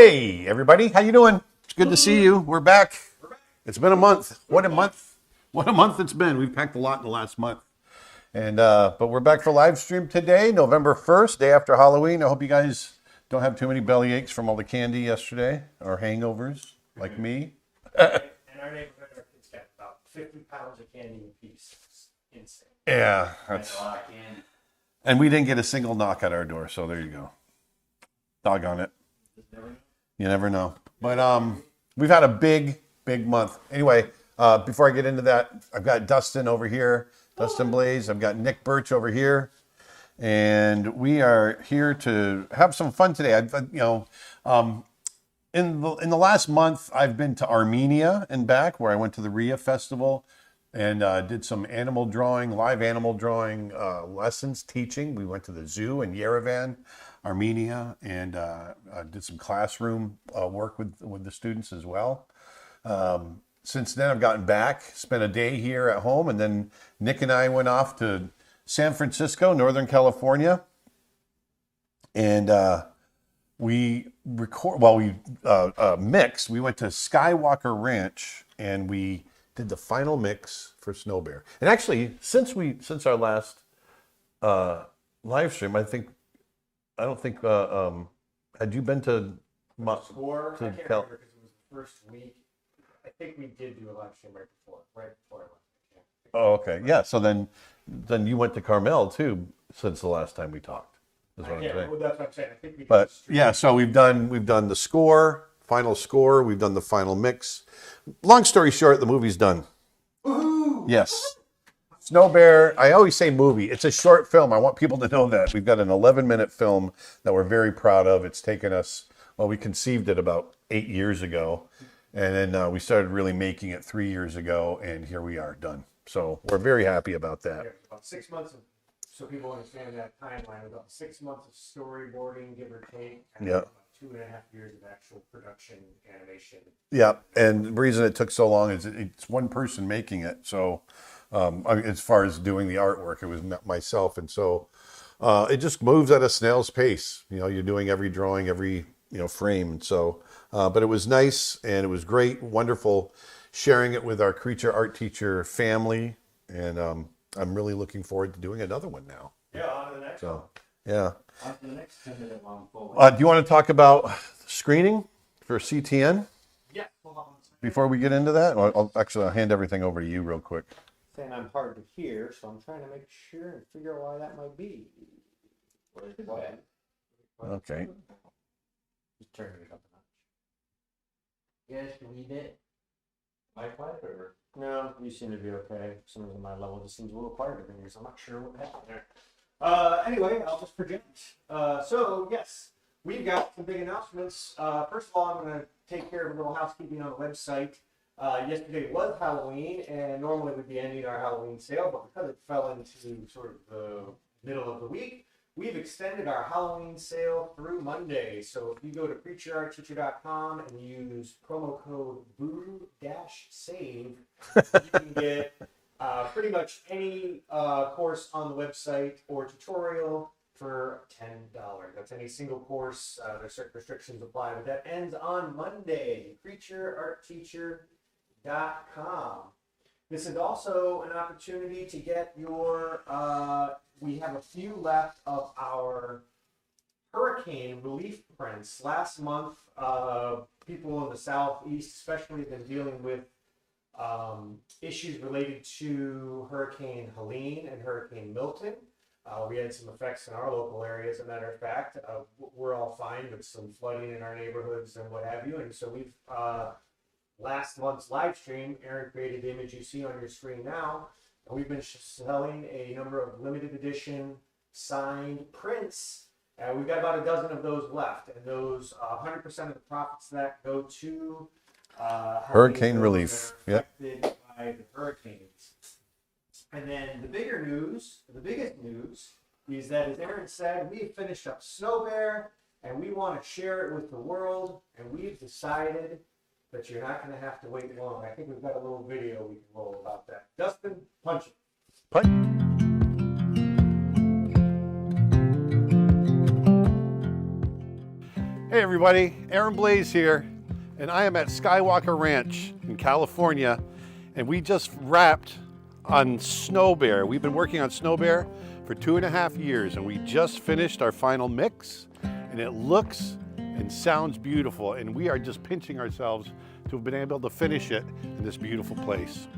Hey, everybody. How you doing? It's good to see you. We're back. It's been a month. What a month. What a month it's been. We've packed a lot in the last month. And but we're back for live stream today, November 1st, day after Halloween. I hope you guys don't have too many belly aches from all the candy yesterday or hangovers like me. In our neighborhood, our kids got about 50 pounds of candy a piece. It's insane. Yeah, That's a lot of candy. And we didn't get a single knock at our door, so there you go. Doggone it. You never know. But we've had a big month. Anyway, before I get into that, I've got Dustin over here, Dustin Blaze. I've got Nick Birch over here, and we are here to have some fun today. In the last month, I've been to Armenia and back, where I went to the RIA Festival and did some animal drawing, live animal drawing lessons, teaching. We went to the zoo in Yerevan, Armenia, and did some classroom work with the students as well. Since then, I've gotten back, spent a day here at home, and then Nick and I went off to San Francisco, Northern California, and we mixed. We went to Skywalker Ranch, and we did the final mix for Snow Bear. And actually, since our last live stream, I don't think had you been to Score? I can't remember because it was the first week. I think we did do a live stream right before I left. Oh, okay. Yeah. So then you went to Carmel too since the last time we talked. Is what I'm saying. Well, that's what I'm saying. I think we did. But yeah, so we've done the score, final score. We've done the final mix. Long story short, the movie's done. Woohoo! Yes. Snow Bear, I always say movie. It's a short film. I want people to know that. We've got an 11-minute film that we're very proud of. It's taken us, we conceived it about 8 years ago. And then we started really making it 3 years ago. And here we are, done. So we're very happy about that. Yeah, about 6 months so people understand that timeline, about 6 months of storyboarding, give or take. And yeah. About 2.5 years of actual production animation. Yeah, and the reason it took so long is it's one person making it. So as far as doing the artwork, it was myself. And so it just moves at a snail's pace. You're doing every drawing, every, frame. And so, but it was nice and it was great, wonderful sharing it with our creature art teacher family. And I'm really looking forward to doing another one now. Yeah, on to the next one. Yeah. On to the next 10-minute long full. Do you want to talk about screening for CTN? Yeah, hold on. Before we get into that, I'll hand everything over to you real quick. Saying I'm hard to hear, so I'm trying to make sure and figure out why that might be. Where's the quiet? Okay. Just turn it up a notch. Yes, can we did. Am I quiet or? No, you seem to be okay. For some reason my level just seems a little quieter than yours. I'm not sure what happened there. Anyway, I'll just project. So yes, we've got some big announcements. First of all, I'm going to take care of a little housekeeping on the website. Yesterday was Halloween, and normally we'd be ending our Halloween sale, but because it fell into sort of the middle of the week, we've extended our Halloween sale through Monday. So if you go to preacherartteacher.com and use promo code BOO-SAVE, you can get pretty much any course on the website or tutorial for $10. That's any single course. There's certain restrictions apply, but that ends on Monday. preacherartteacher.com. This is also an opportunity to get your, we have a few left of our hurricane relief prints. Last month, people in the Southeast especially have been dealing with issues related to Hurricane Helene and Hurricane Milton. We had some effects in our local area, as a matter of fact. We're all fine with some flooding in our neighborhoods and what have you. And so we've, last month's live stream, Aaron created the image you see on your screen now. And we've been selling a number of limited edition signed prints. We've got about a dozen of those left. And those 100% of the profits that go to hurricane relief. Affected by the hurricanes. And then the biggest news is that, as Aaron said, we've finished up Snow Bear and we want to share it with the world. And we've decided that you're not going to have to wait long. I think we've got a little video we can roll about that. Dustin, punch it. Punch. Hey everybody, Aaron Blaze here, and I am at Skywalker Ranch in California, and we just wrapped on Snow Bear. We've been working on Snow Bear for 2.5 years, and we just finished our final mix, and it looks and sounds beautiful, and we are just pinching ourselves to have been able to finish it in this beautiful place.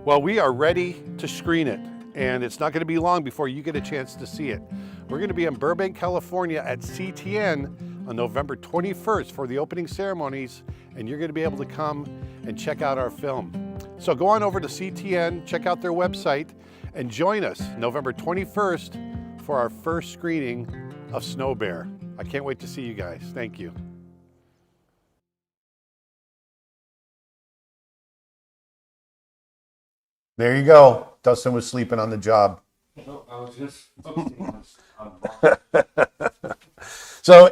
Well, we are ready to screen it, and it's not going to be long before you get a chance to see it. We're going to be in Burbank, California at CTN on November 21st for the opening ceremonies, and you're going to be able to come and check out our film. So go on over to CTN, check out their website, and join us November 21st for our first screening of Snow Bear. I can't wait to see you guys. Thank you. There you go. Dustin was sleeping on the job. No, I was just focusing on So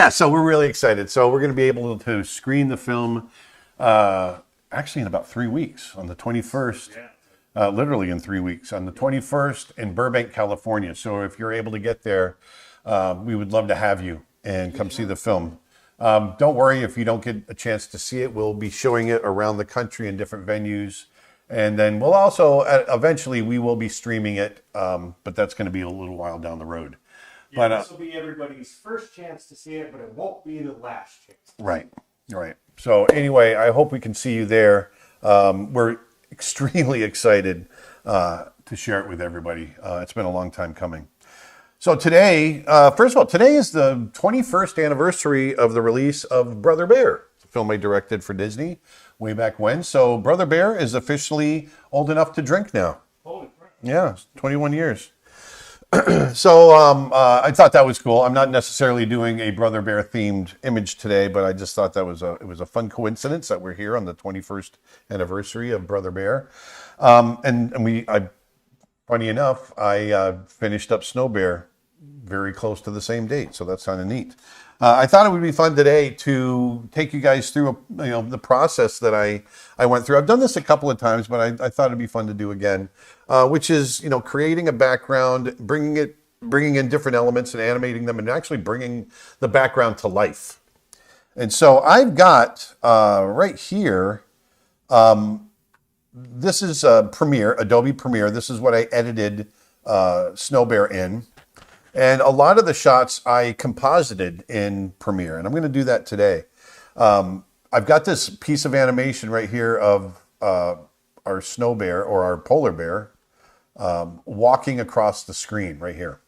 so we're really excited. So we're going to be able to screen the film actually in about 3 weeks on the 21st. Literally in 3 weeks on the 21st in Burbank, California. So if you're able to get there, we would love to have you and come see the film. Don't worry if you don't get a chance to see it. We'll be showing it around the country in different venues. And then we'll also, eventually we will be streaming it, but that's going to be a little while down the road. Yeah, this will be everybody's first chance to see it, but it won't be the last chance. Right. So anyway, I hope we can see you there. We're extremely excited to share it with everybody. It's been a long time coming. So today, first of all, today is the 21st anniversary of the release of Brother Bear, the film I directed for Disney way back when. So Brother Bear is officially old enough to drink now. Holy crap. Yeah, 21 years. So I thought that was cool. I'm not necessarily doing a Brother Bear themed image today, but I just thought that it was a fun coincidence that we're here on the 21st anniversary of Brother Bear. Funny enough, I finished up Snow Bear very close to the same date, so that's kind of neat. I thought it would be fun today to take you guys through the process that I went through. I've done this a couple of times, but I thought it'd be fun to do again, which is creating a background, bringing in different elements and animating them, and actually bringing the background to life. And so I've got right here. This is Adobe Premiere. This is what I edited Snow Bear in. And a lot of the shots I composited in Premiere, and I'm going to do that today. I've got this piece of animation right here of our snow bear or our polar bear walking across the screen right here.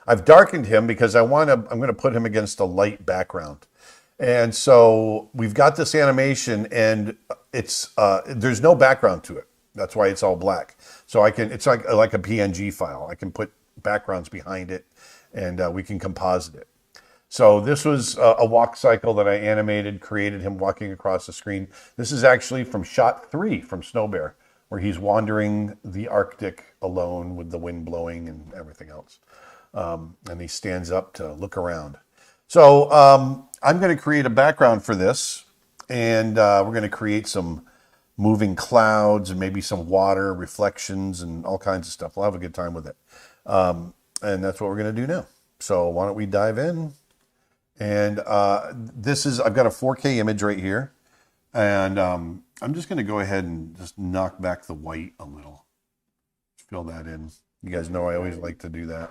I've darkened him because I'm going to put him against a light background. And so we've got this animation, and there's no background to it. That's why it's all black. So it's like a PNG file. I can put backgrounds behind it, and we can composite it. So this was a walk cycle that I animated, created him walking across the screen. This is actually from shot 3 from Snow Bear, where he's wandering the Arctic alone with the wind blowing and everything else. And he stands up to look around. So I'm going to create a background for this, and we're going to create some moving clouds and maybe some water reflections and all kinds of stuff. We'll have a good time with it. And that's what we're going to do now. So why don't we dive in? And I've got a 4K image right here. And I'm just going to go ahead and just knock back the white a little. Fill that in. You guys know I always like to do that.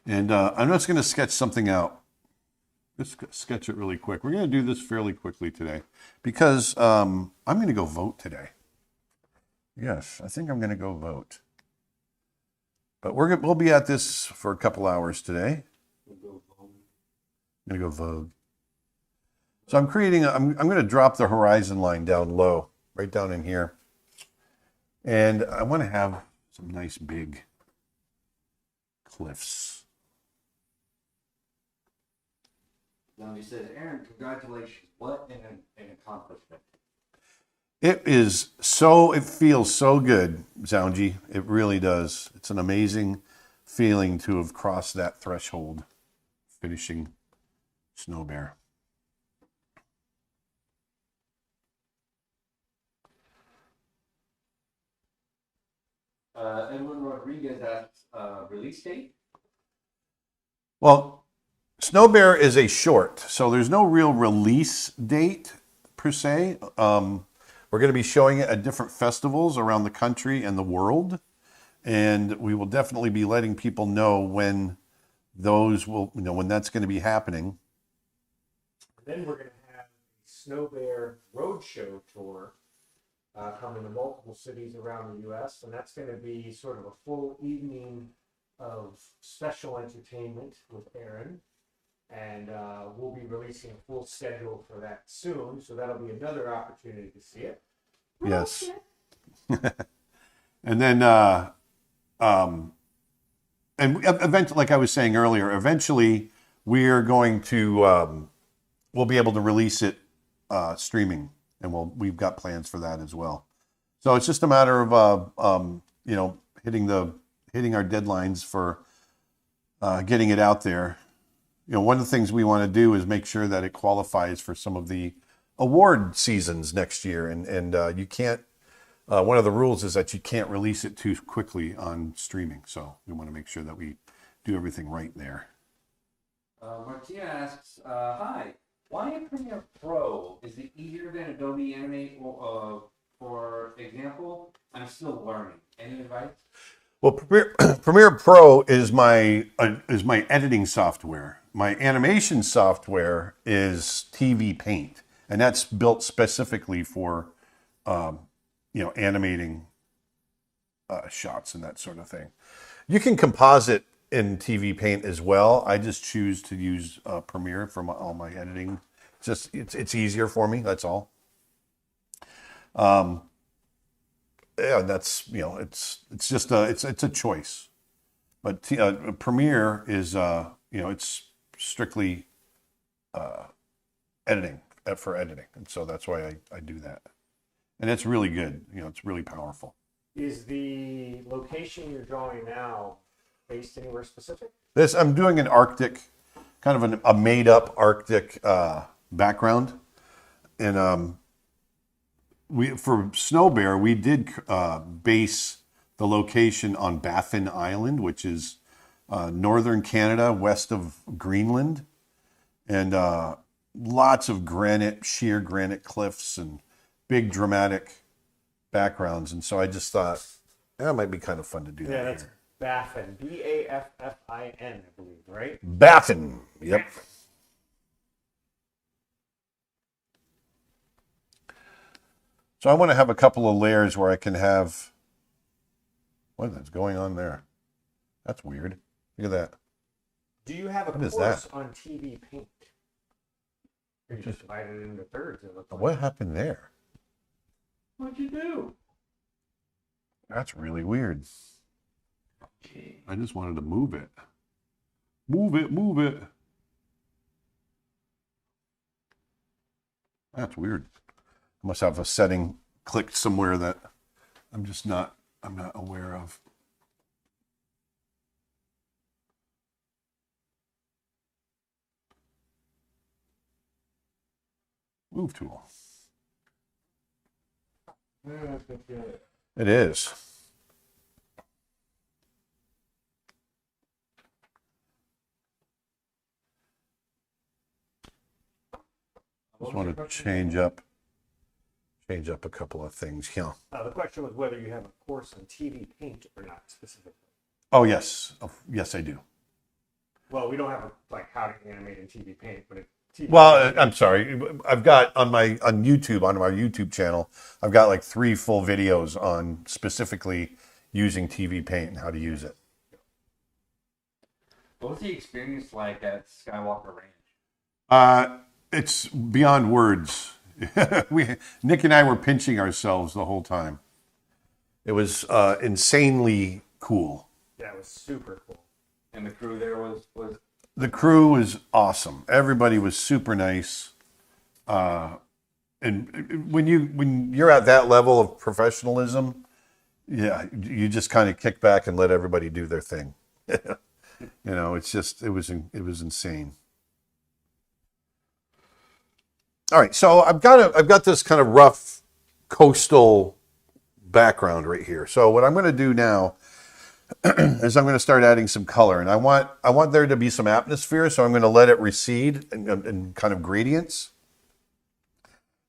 And I'm just going to sketch something out. Just sketch it really quick. We're going to do this fairly quickly today because I'm going to go vote today. Yes, I think I'm going to go vote. But we'll be at this for a couple hours today. I'm going to go Vogue. So I'm going to drop the horizon line down low, right down in here. And I want to have some nice big cliffs. Now he says, Aaron, congratulations. What an accomplishment. It feels so good, Zounji. It really does. It's an amazing feeling to have crossed that threshold, finishing Snow Bear. Edwin Rodriguez asks, release date? Well, Snow Bear is a short, so there's no real release date per se. We're going to be showing it at different festivals around the country and the world, and we will definitely be letting people know when those will, when that's going to be happening. Then we're going to have the Snow Bear Roadshow Tour coming to multiple cities around the U.S., and that's going to be sort of a full evening of special entertainment with Aaron. And we'll be releasing a full schedule for that soon, so that'll be another opportunity to see it. Yes. And then, and eventually, like I was saying earlier, eventually we are going to, we'll be able to release it streaming, and we've got plans for that as well. So it's just a matter of, hitting our deadlines for getting it out there. One of the things we want to do is make sure that it qualifies for some of the award seasons next year. And you can't, one of the rules is that you can't release it too quickly on streaming. So we want to make sure that we do everything right there. Martina asks, hi, why Premiere Pro? Is it easier than Adobe Animate? For example, I'm still learning. Any advice? Well, Premiere Pro is my editing software. My animation software is TV Paint, and that's built specifically for, animating shots and that sort of thing. You can composite in TV Paint as well. I just choose to use Premiere for all my editing. It's easier for me. That's all. Yeah, that's it's just it's a choice, but Premiere is it's strictly editing for editing, and so that's why I do that, and it's really good. It's really powerful. Is the location you're drawing now based anywhere specific? I'm doing an Arctic, kind of a made up Arctic background, and for Snow Bear, we did base the location on Baffin Island, which is northern Canada, west of Greenland, and lots of sheer granite cliffs and big dramatic backgrounds. And so I just thought that might be kind of fun to do that. Yeah, that's Baffin, Baffin, I believe, right? Baffin, yep. So I want to have a couple of layers where I can have, what is going on there? That's weird. Look at that. Do you have a course on TV Paint? You just divided it into thirds. It looked like. What happened there? What'd you do? That's really weird. I just wanted to move it. Move it, move it. That's weird. I must have a setting clicked somewhere that I'm not aware of. Move tool. It is. Just want to change up a couple of things. Yeah. The question was whether you have a course on TV Paint or not specifically. Oh yes, yes I do. Well, we don't have how to animate in TV Paint, but I'm sorry. I've got on our YouTube channel, I've got like 3 full videos on specifically using TV Paint and how to use it. What was the experience like at Skywalker Ranch? It's beyond words. Nick and I were pinching ourselves the whole time. It was insanely cool. Yeah, it was super cool. And the crew there was The crew was awesome. Everybody was super nice. And when you're at that level of professionalism, yeah, you just kind of kick back and let everybody do their thing. It was insane. All right, so I've got this kind of rough coastal background right here. So what I'm going to do now, is I'm going to start adding some color, and I want there to be some atmosphere, so I'm going to let it recede in kind of gradients.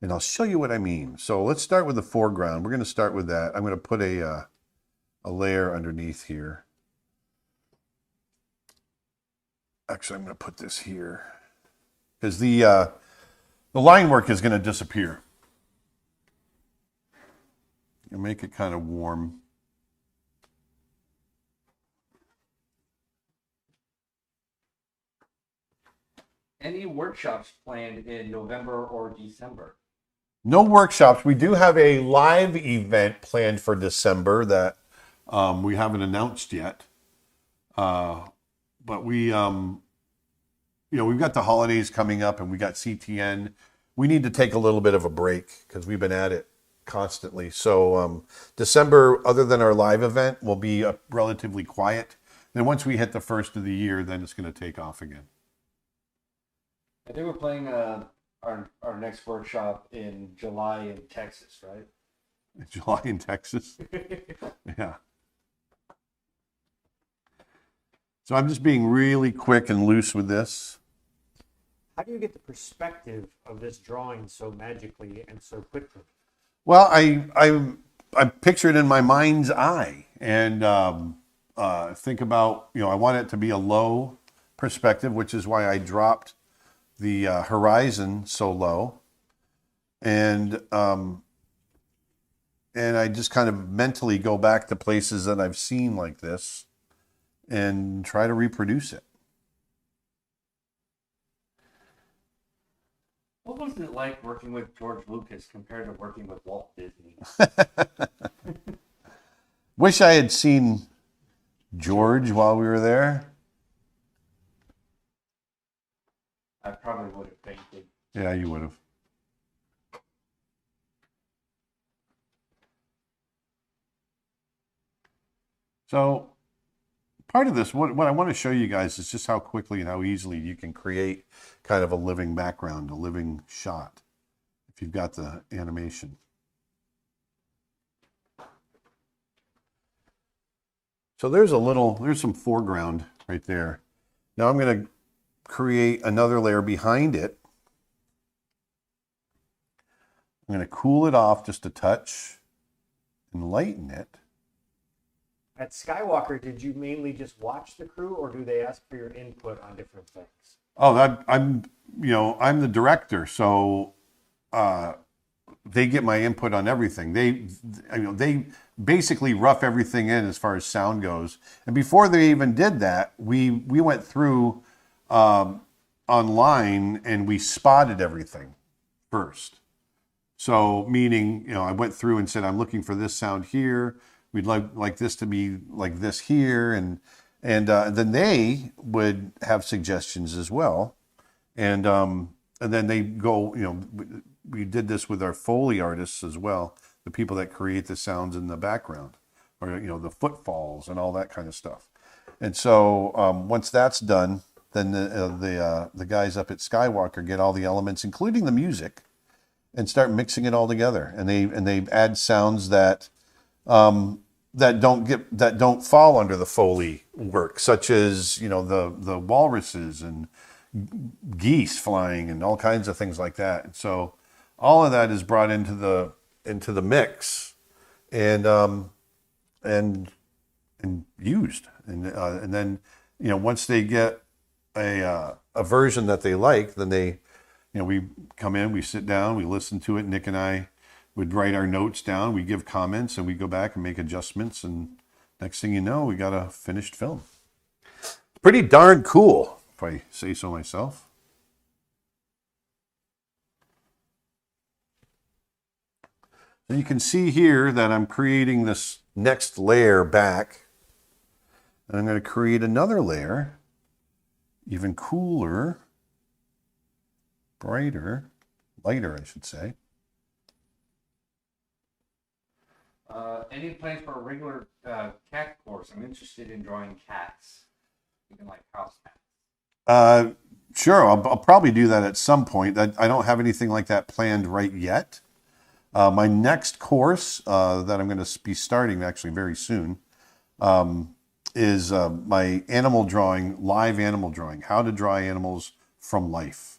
And I'll show you what I mean. So let's start with the foreground. We're going to start with that. I'm going to put a layer underneath here. Actually, I'm going to put this here because the line work is going to disappear. You make it kind of warm. Any workshops planned in November or December? No workshops. We do have a live event planned for December that we haven't announced yet. But we, we've got the holidays coming up and we got CTN. We need to take a little bit of a break because we've been at it constantly. So December, other than our live event, will be relatively quiet. Then once we hit the first of the year, then it's going to take off again. I think we're playing our next workshop in July in Texas, right? July in Texas. Yeah. So I'm just being really quick and loose with this. How do you get the perspective of this drawing so magically and so quickly? Well, I picture it in my mind's eye and think about, I want it to be a low perspective, which is why I dropped the horizon so low. And I just kind of mentally go back to places that I've seen like this and try to reproduce it. What was it like working with George Lucas compared to working with Walt Disney? Wish I had seen George while we were there. I probably would have fainted. Yeah, you would have. So part of this, what I want to show you guys is just how quickly and how easily you can create kind of a living background, a living shot, if you've got the animation. So there's some foreground right there. Now I'm going to create another layer behind it. I'm going to cool it off just a touch and lighten it. At Skywalker, did you mainly just watch the crew, or do they ask for your input on different things? Oh, I'm the director, so they get my input on everything. They basically rough everything in as far as sound goes. And before they even did that, we went through online and we spotted everything first. So meaning, I went through and said, I'm looking for this sound here. We'd like this to be like this here, and then they would have suggestions as well, and then they go. We did this with our Foley artists as well, the people that create the sounds in the background, or the footfalls and all that kind of stuff. And so once that's done, then the guys up at Skywalker get all the elements, including the music, and start mixing it all together, and they add sounds that don't fall under the Foley work, such as the walruses and geese flying and all kinds of things like that. And so all of that is brought into the mix and used, and then once they get a version that they like, then they we come in, we sit down, we listen to it. Nick and I would write our notes down, we give comments, and we go back and make adjustments, and next thing you know, we got a finished film. Pretty darn cool, if I say so myself. So you can see here that I'm creating this next layer back, and I'm going to create another layer, even cooler, brighter, lighter, I should say. Any plans for a regular cat course? I'm interested in drawing cats, even like house cats. Sure, I'll probably do that at some point. I don't have anything like that planned right yet. My next course that I'm going to be starting actually very soon is my animal drawing, live animal drawing, how to draw animals from life,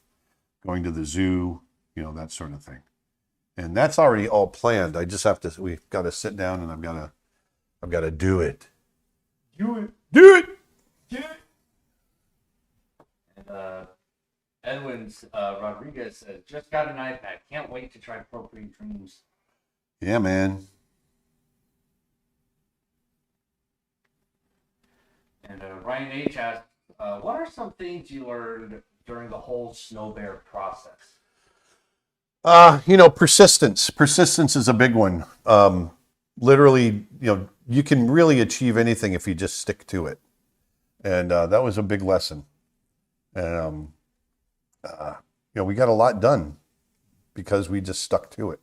going to the zoo, you know, that sort of thing. And that's already all planned. I just have to, we've got to sit down and I've got to do it. Do it. Do it. Do it. And Edwin's Rodriguez says, just got an iPad. Can't wait to try Procreate Dreams. Yeah, man. And Ryan H asks, what are some things you learned during the whole snow bear process? You know, persistence. Persistence is a big one. Literally, you know, you can really achieve anything if you just stick to it. And that was a big lesson. And, you know, we got a lot done because we just stuck to it.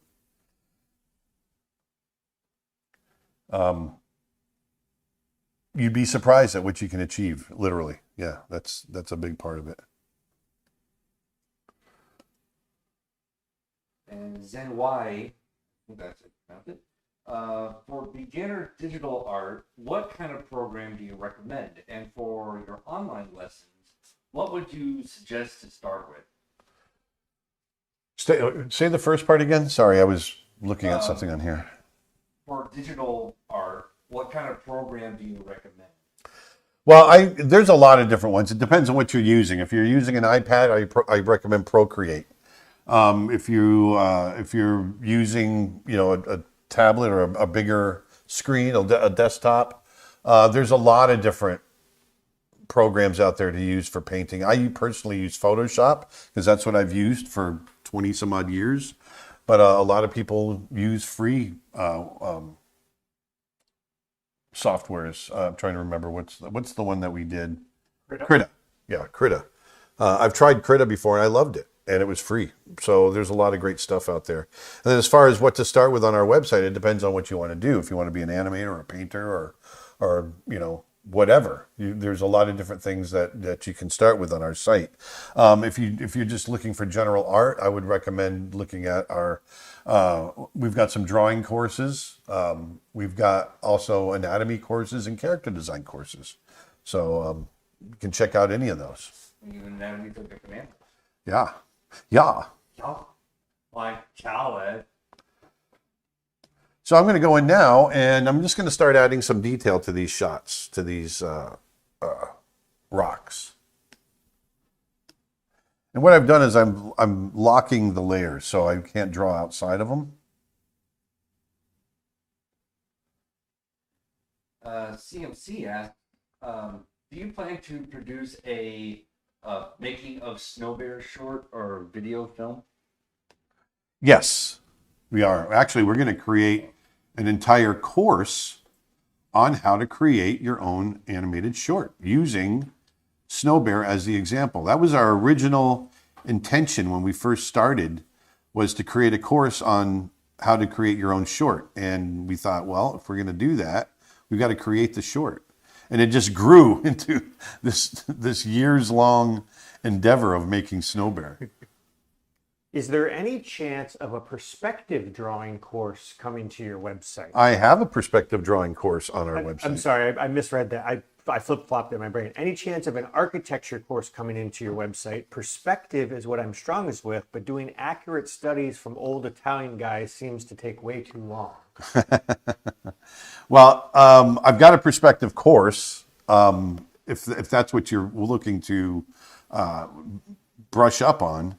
You'd be surprised at what you can achieve, literally. Yeah, that's a big part of it. And Zen Y, I think that's it. For beginner digital art, what kind of program do you recommend? And for your online lessons, what would you suggest to start with? Say the first part again. Sorry, I was looking at something on here. For digital art, what kind of program do you recommend? Well, there's a lot of different ones. It depends on what you're using. If you're using an iPad, I recommend Procreate. If you're using, you know, a tablet or a bigger screen, a desktop, there's a lot of different programs out there to use for painting. I personally use Photoshop because that's what I've used for 20 some odd years. But a lot of people use free softwares. I'm trying to remember what's the one that we did. Krita. Yeah, Krita. I've tried Krita before and I loved it, and it was free. So there's a lot of great stuff out there. And then as far as what to start with on our website, it depends on what you want to do. If you want to be an animator or a painter or you know, whatever. There's a lot of different things that you can start with on our site. If you're just looking for general art, I would recommend looking at our. We've got some drawing courses. We've got also anatomy courses and character design courses. So you can check out any of those. Even anatomy for the command. Yeah. Like Khaled. So I'm going to go in now, and I'm just going to start adding some detail to these shots, to these rocks. And what I've done is I'm locking the layers, so I can't draw outside of them. CMC asks, do you plan to produce a making of Snow Bear short or video film? Yes, we are. Actually, we're going to create an entire course on how to create your own animated short using Snow Bear as the example. That was our original intention when we first started, was to create a course on how to create your own short. And we thought, well, if we're going to do that, we've got to create the short. And it just grew into this years-long endeavor of making Snow Bear. Is there any chance of a perspective drawing course coming to your website? I have a perspective drawing course on our website. I'm sorry, I misread that. I flip-flopped in my brain. Any chance of an architecture course coming into your website? Perspective is what I'm strongest with, but doing accurate studies from old Italian guys seems to take way too long. Well, I've got a perspective course. If that's what you're looking to brush up on.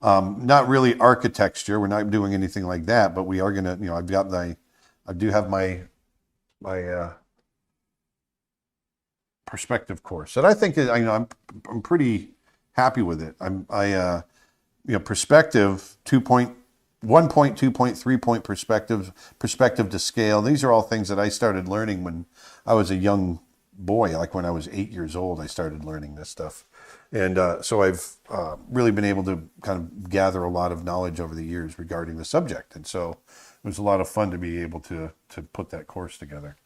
Not really architecture. We're not doing anything like that, but we are gonna. You know, I do have my perspective course, and I think I'm pretty happy with it. Perspective 2.1 point, 2.3 point perspective to scale. These are all things that I started learning when I was a young boy, like when I was 8 years old. I started learning this stuff. And so I've really been able to kind of gather a lot of knowledge over the years regarding the subject. And so it was a lot of fun to be able to put that course together.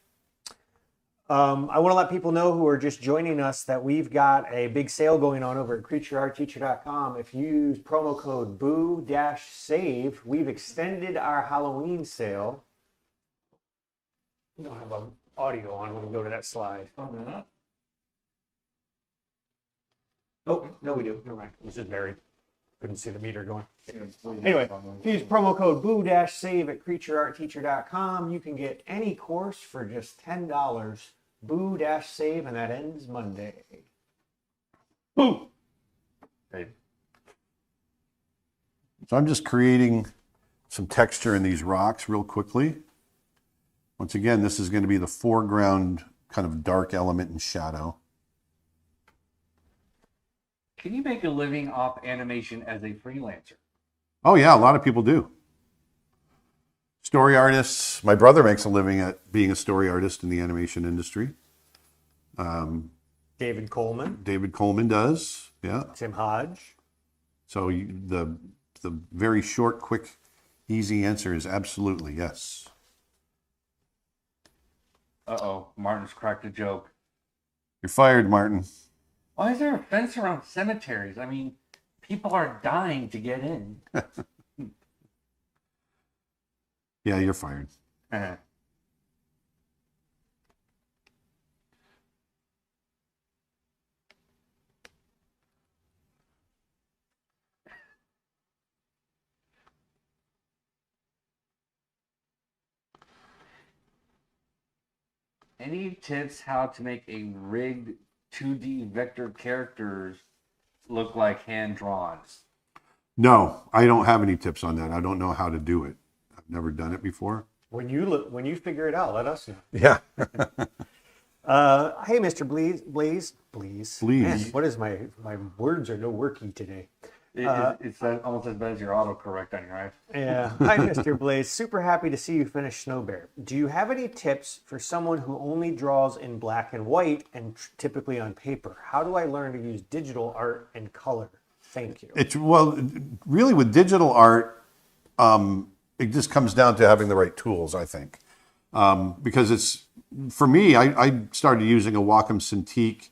I want to let people know who are just joining us that we've got a big sale going on over at creatureartteacher.com. If you use promo code BOO-SAVE, we've extended our Halloween sale. We don't have audio on when we go to that slide. Oh, no. Oh, no, we do. Never mind. It was just buried. Couldn't see the meter going. Anyway, if you use promo code boo-save at creatureartteacher.com, you can get any course for just $10. Boo-save, and that ends Monday. Boo! So I'm just creating some texture in these rocks real quickly. Once again, this is going to be the foreground kind of dark element and shadow. Can you make a living off animation as a freelancer? Oh yeah, a lot of people do. Story artists. My brother makes a living at being a story artist in the animation industry. David Coleman. David Coleman does. Yeah. Tim Hodge. So the very short, quick, easy answer is absolutely yes. Uh-oh, Martin's cracked a joke. You're fired, Martin. Why is there a fence around cemeteries? I mean, people are dying to get in. Yeah, you're fired. Uh-huh. Any tips how to make a rigged 2D vector characters look like hand-drawn? No, I don't have any tips on that. I don't know how to do it. I've never done it before. When you figure it out, let us know. Yeah. Hey, Mr. Blaze. Man, what is my words are no worky today. It's almost as bad as your autocorrect on your iPhone. Yeah. Hi, Mr. Blaze. Super happy to see you finish Snow Bear. Do you have any tips for someone who only draws in black and white and typically on paper? How do I learn to use digital art and color? Thank you. Really with digital art, it just comes down to having the right tools, I think. Because for me, I started using a Wacom Cintiq.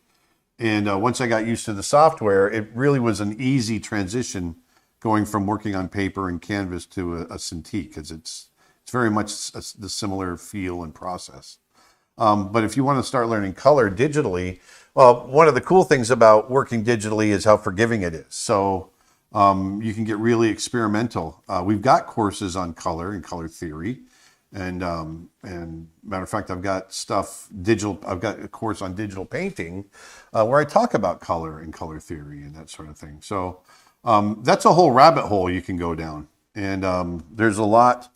And once I got used to the software, it really was an easy transition going from working on paper and canvas to a Cintiq, because it's very much the similar feel and process. But if you want to start learning color digitally, well, one of the cool things about working digitally is how forgiving it is. So you can get really experimental. We've got courses on color and color theory. And matter of fact, I've got I've got a course on digital painting where I talk about color and color theory and that sort of thing. So that's a whole rabbit hole you can go down. And there's a lot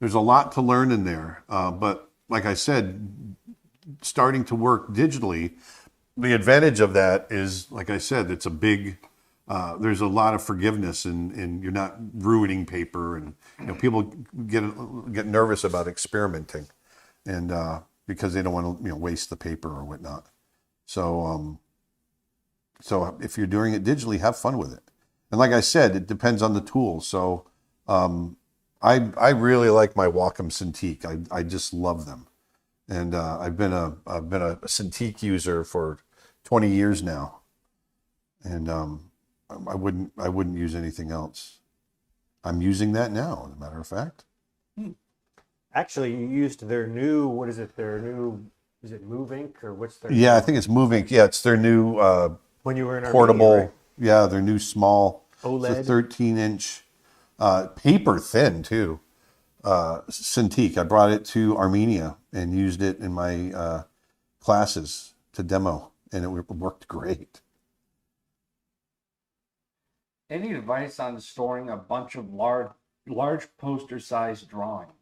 to learn in there. But like I said, starting to work digitally, the advantage of that is, like I said, it's a big, there's a lot of forgiveness, and you're not ruining paper, and people get nervous about experimenting, and because they don't want to waste the paper or whatnot. So if you're doing it digitally, have fun with it. And like I said, it depends on the tool. So I really like my Wacom Cintiq. I just love them, and I've been a Cintiq user for 20 years now, and I wouldn't use anything else. I'm using that now, as a matter of fact. Actually, you used their new, what is it? Is it Move Ink or what's their? Yeah, I think it's Moving. Yeah, it's their new when you were in portable. Armenia, right? Yeah, their new small OLED. It's a 13-inch, paper thin too. Cintiq. I brought it to Armenia and used it in my classes to demo, and it worked great. Any advice on storing a bunch of large poster-sized drawings?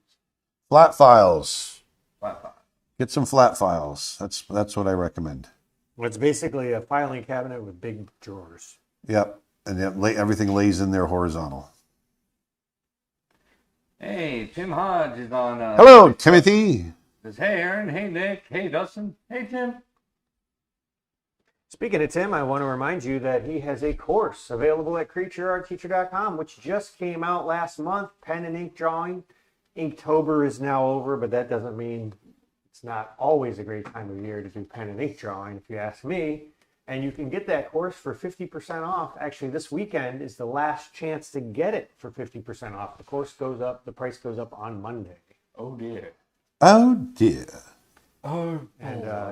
Flat files. Flat file. Get some flat files. That's what I recommend. Well, it's basically a filing cabinet with big drawers. Yep, and everything lays in there horizontal. Hey, Tim Hodge is on. Hello, Timothy. Says, hey, Aaron. Hey, Nick. Hey, Dustin. Hey, Tim. Speaking of Tim, I want to remind you that he has a course available at creatureartteacher.com, which just came out last month, pen and ink drawing. Inktober is now over, but that doesn't mean it's not always a great time of year to do pen and ink drawing, if you ask me. And you can get that course for 50% off. Actually, this weekend is the last chance to get it for 50% off. The price goes up on Monday. Oh, dear. Oh, dear. And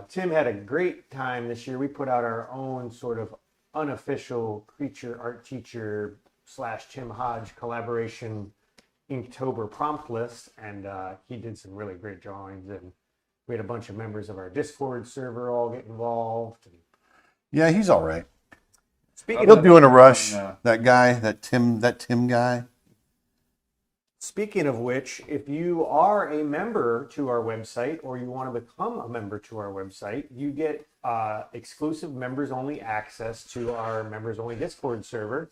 Tim had a great time this year. We put out our own sort of unofficial creature art teacher / Tim Hodge collaboration Inktober prompt list, and he did some really great drawings. And we had a bunch of members of our Discord server all get involved. And Yeah, he's all right. speaking He'll of, do in a rush. That guy, that Tim guy. Speaking of which, if you are a member to our website or you want to become a member to our website, you get exclusive members only access to our members only Discord server,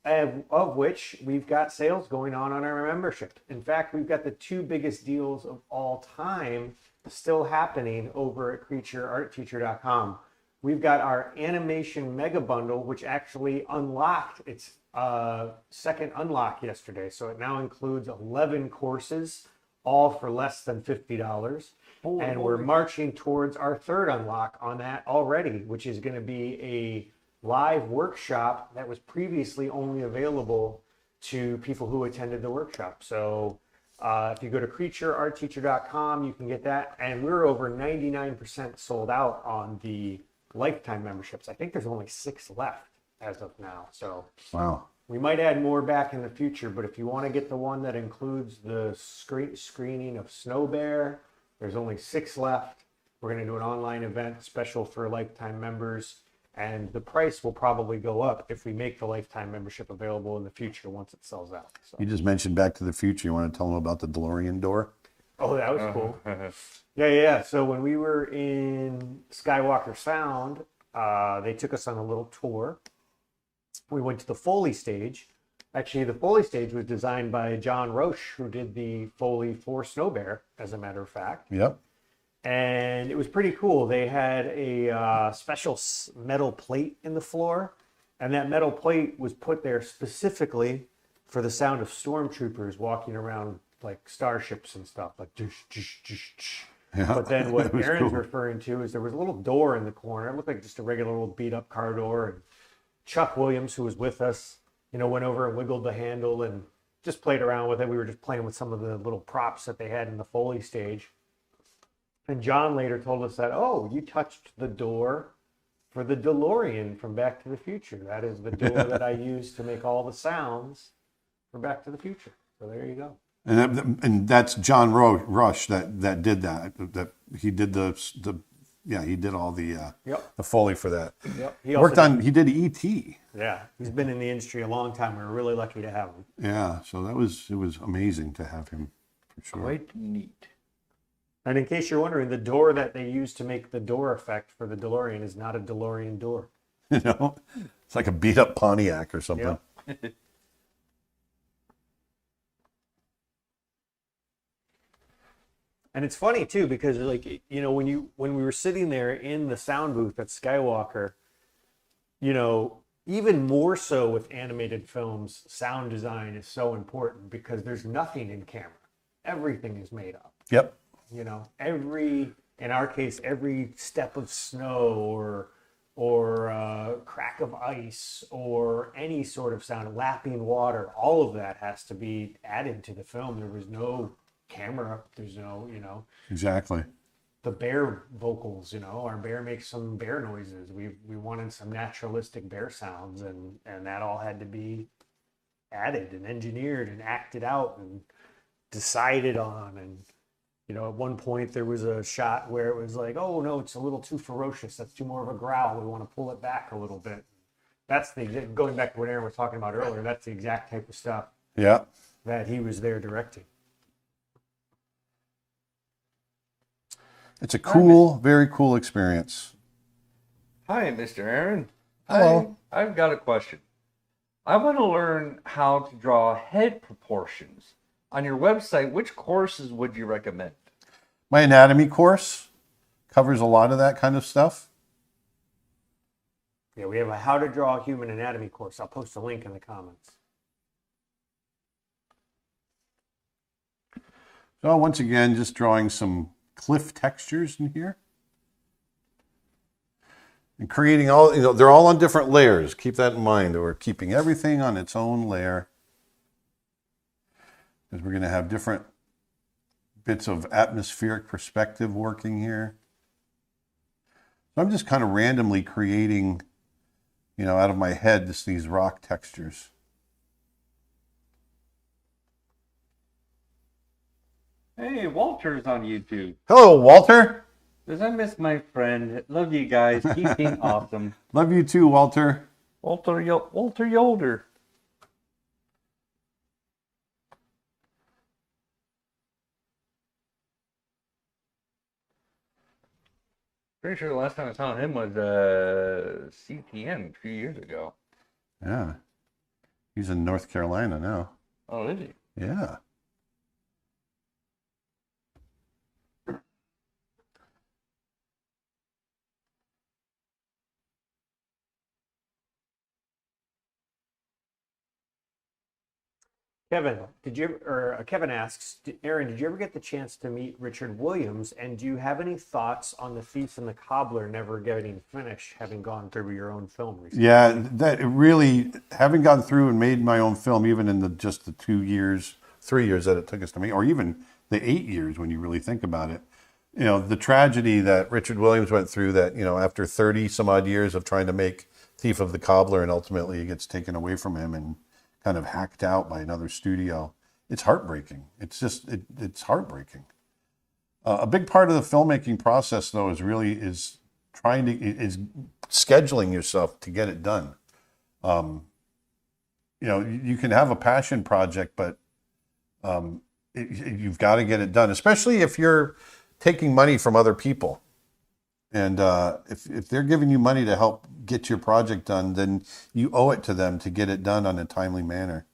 of which we've got sales going on our membership. In fact, we've got the 2 biggest deals of all time still happening over at creatureartteacher.com. We've got our animation mega bundle, which actually unlocked its second unlock yesterday. So it now includes 11 courses, all for less than $50. And we're marching towards our third unlock on that already, which is going to be a live workshop that was previously only available to people who attended the workshop. So if you go to creatureartteacher.com, you can get that. And we're over 99% sold out on the lifetime memberships. I think there's only 6 left as of now. So Wow. we might add more back in the future, but if you want to get the one that includes the screening of Snow Bear, there's only 6 left. We're going to do an online event special for lifetime members, and the price will probably go up if we make the lifetime membership available in the future once it sells out. So. You just mentioned Back to the Future. You want to tell them about the DeLorean door? Oh, that was cool. Yeah. So when we were in Skywalker Sound, they took us on a little tour. We went to the Foley stage. Actually, the Foley stage was designed by John Roche, who did the Foley for Snow Bear, as a matter of fact. Yep. And it was pretty cool. They had a special metal plate in the floor, and that metal plate was put there specifically for the sound of stormtroopers walking around like starships and stuff, like doosh, doosh, doosh, doosh. Yeah, But then what that was Aaron's cool. referring to is there was a little door in the corner. It looked like just a regular old beat up car door. And Chuck Williams, who was with us, went over and wiggled the handle and just played around with it. We were just playing with some of the little props that they had in the Foley stage. And John later told us that, oh, you touched the door for the DeLorean from Back to the Future. That is the door that I used to make all the sounds for Back to the Future. So there you go. And that's John Rush that did that. That he did he did all the Yep. the Foley for that. Yep. He did E.T. Yeah, he's been in the industry a long time. We're really lucky to have him. Yeah, so it was amazing to have him for sure. Quite neat. And in case you're wondering, the door that they used to make the door effect for the DeLorean is not a DeLorean door. It's like a beat up Pontiac or something. Yep. And it's funny too, because like, when we were sitting there in the sound booth at Skywalker, even more so with animated films, sound design is so important because there's nothing in camera. Everything is made up. Yep. In our case, every step of snow or crack of ice or any sort of sound, lapping water, all of that has to be added to the film. There was no camera. There's no, Exactly. the bear vocals, our bear makes some bear noises. We wanted some naturalistic bear sounds, and that all had to be added and engineered and acted out and decided on. And at one point there was a shot where it was like, oh no, it's a little too ferocious. That's too more of a growl. We want to pull it back a little bit. That's going back to what Aaron was talking about earlier. That's the exact type of stuff Yeah. that he was there directing. It's a cool, very cool experience. Hi, Mr. Aaron. Hello. I've got a question. I want to learn how to draw head proportions. On your website, which courses would you recommend? My anatomy course covers a lot of that kind of stuff. Yeah, we have a How to Draw a Human Anatomy course. I'll post a link in the comments. So once again, just drawing some cliff textures in here. And creating all, they're all on different layers. Keep that in mind. We're keeping everything on its own layer. Because we're going to have different bits of atmospheric perspective working here. So I'm just kind of randomly creating, out of my head, these rock textures. Hey, Walter's on YouTube. Hello, Walter. Does I miss my friend? Love you guys. Keep being awesome. Love you too, Walter. Walter Yolder. Pretty sure the last time I saw him was CTN a few years ago. Yeah. He's in North Carolina now. Oh, is he? Yeah. Kevin asks, Aaron, did you ever get the chance to meet Richard Williams? And do you have any thoughts on The Thief and the Cobbler never getting finished, having gone through your own film recently? Yeah, that really, having gone through and made my own film, even in just the 2 years, 3 years that it took us to make, or even the 8 years when you really think about it, the tragedy that Richard Williams went through, that, after 30 some odd years of trying to make Thief of the Cobbler, and ultimately it gets taken away from him and kind of hacked out by another studio. It's heartbreaking. It's heartbreaking. A big part of the filmmaking process, though, is scheduling yourself to get it done. You can have a passion project, but you've got to get it done, especially if you're taking money from other people. And if they're giving you money to help get your project done, then you owe it to them to get it done on a timely manner.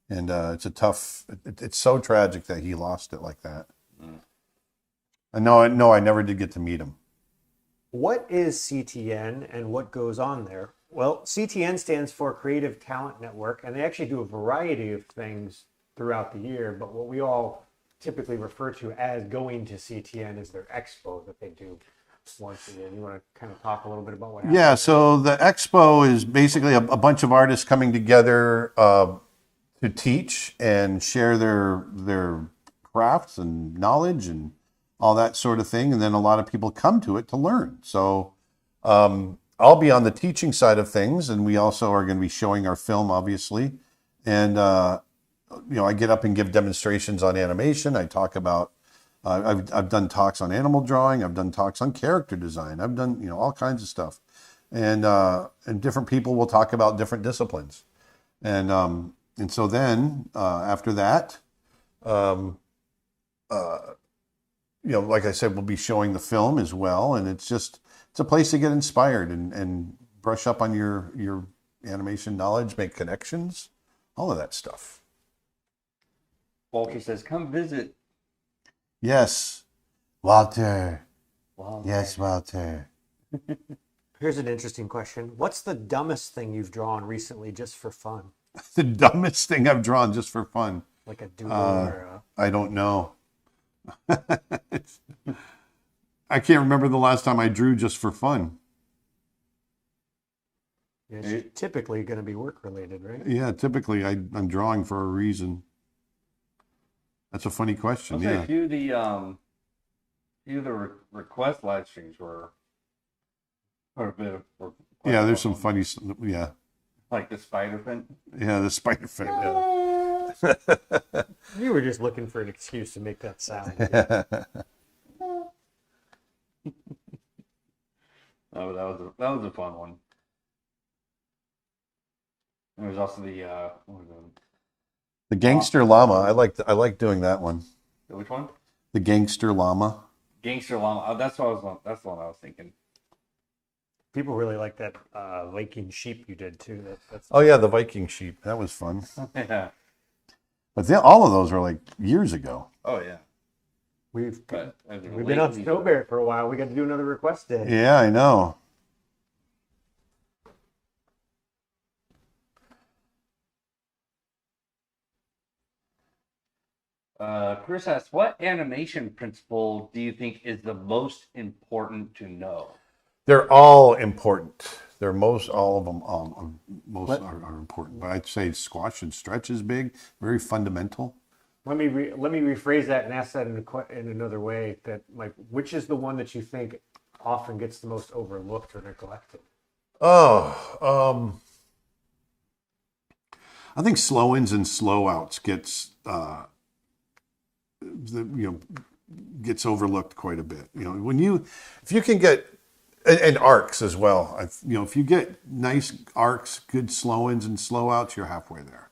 And it's so tragic that he lost it like that. And no, I never did get to meet him. What is CTN and what goes on there? Well, CTN stands for Creative Talent Network, and they actually do a variety of things throughout the year. But what we all typically refer to as going to CTN is their expo that they do once again. You want to kind of talk a little bit about what happens? Yeah, so the expo is basically a bunch of artists coming together to teach and share their crafts and knowledge and all that sort of thing. And then a lot of people come to it to learn. So I'll be on the teaching side of things, and we also are going to be showing our film, obviously. And, I get up and give demonstrations on animation. I talk about I've done talks on animal drawing. I've done talks on character design. I've done, all kinds of stuff. And different people will talk about different disciplines. And so then after that, like I said, we'll be showing the film as well. And it's a place to get inspired and brush up on your animation knowledge, make connections, all of that stuff. Walter says, come visit. Yes, Walter. Wow. Yes, Walter. Here's an interesting question. What's the dumbest thing you've drawn recently just for fun? The dumbest thing I've drawn just for fun. Like a doodle or I don't know. I can't remember the last time I drew just for fun. it's typically going to be work related, right? Yeah, typically I'm drawing for a reason. That's a funny question. I'll say Yeah. a few of the request live streams were a bit of Yeah, there's some funny. Yeah. like the spider fin. Yeah, the spider fin. Yeah. You were just looking for an excuse to make that sound. Oh, that was a fun one. There was also the what was it? The gangster llama. I like doing that one. Which one? The gangster llama. Gangster llama. Oh, that's the one I was thinking. People really like that Viking sheep you did too. That's Oh yeah, the Viking sheep. That was fun. Yeah. But all of those were like years ago. Oh yeah. we've But as it we've been on relates- Snowbear for a while. We got to do another request day. Yeah, I know. Chris asks, what animation principle do you think is the most important to know? They're all important. All of them are important. But I'd say squash and stretch is big, very fundamental. Let me rephrase that and ask that in another way. That like, which is the one that you think often gets the most overlooked or neglected? Oh, I think slow ins and slow outs gets overlooked quite a bit. If you can get and arcs as well. If you get nice arcs, good slow ins and slow outs, you're halfway there.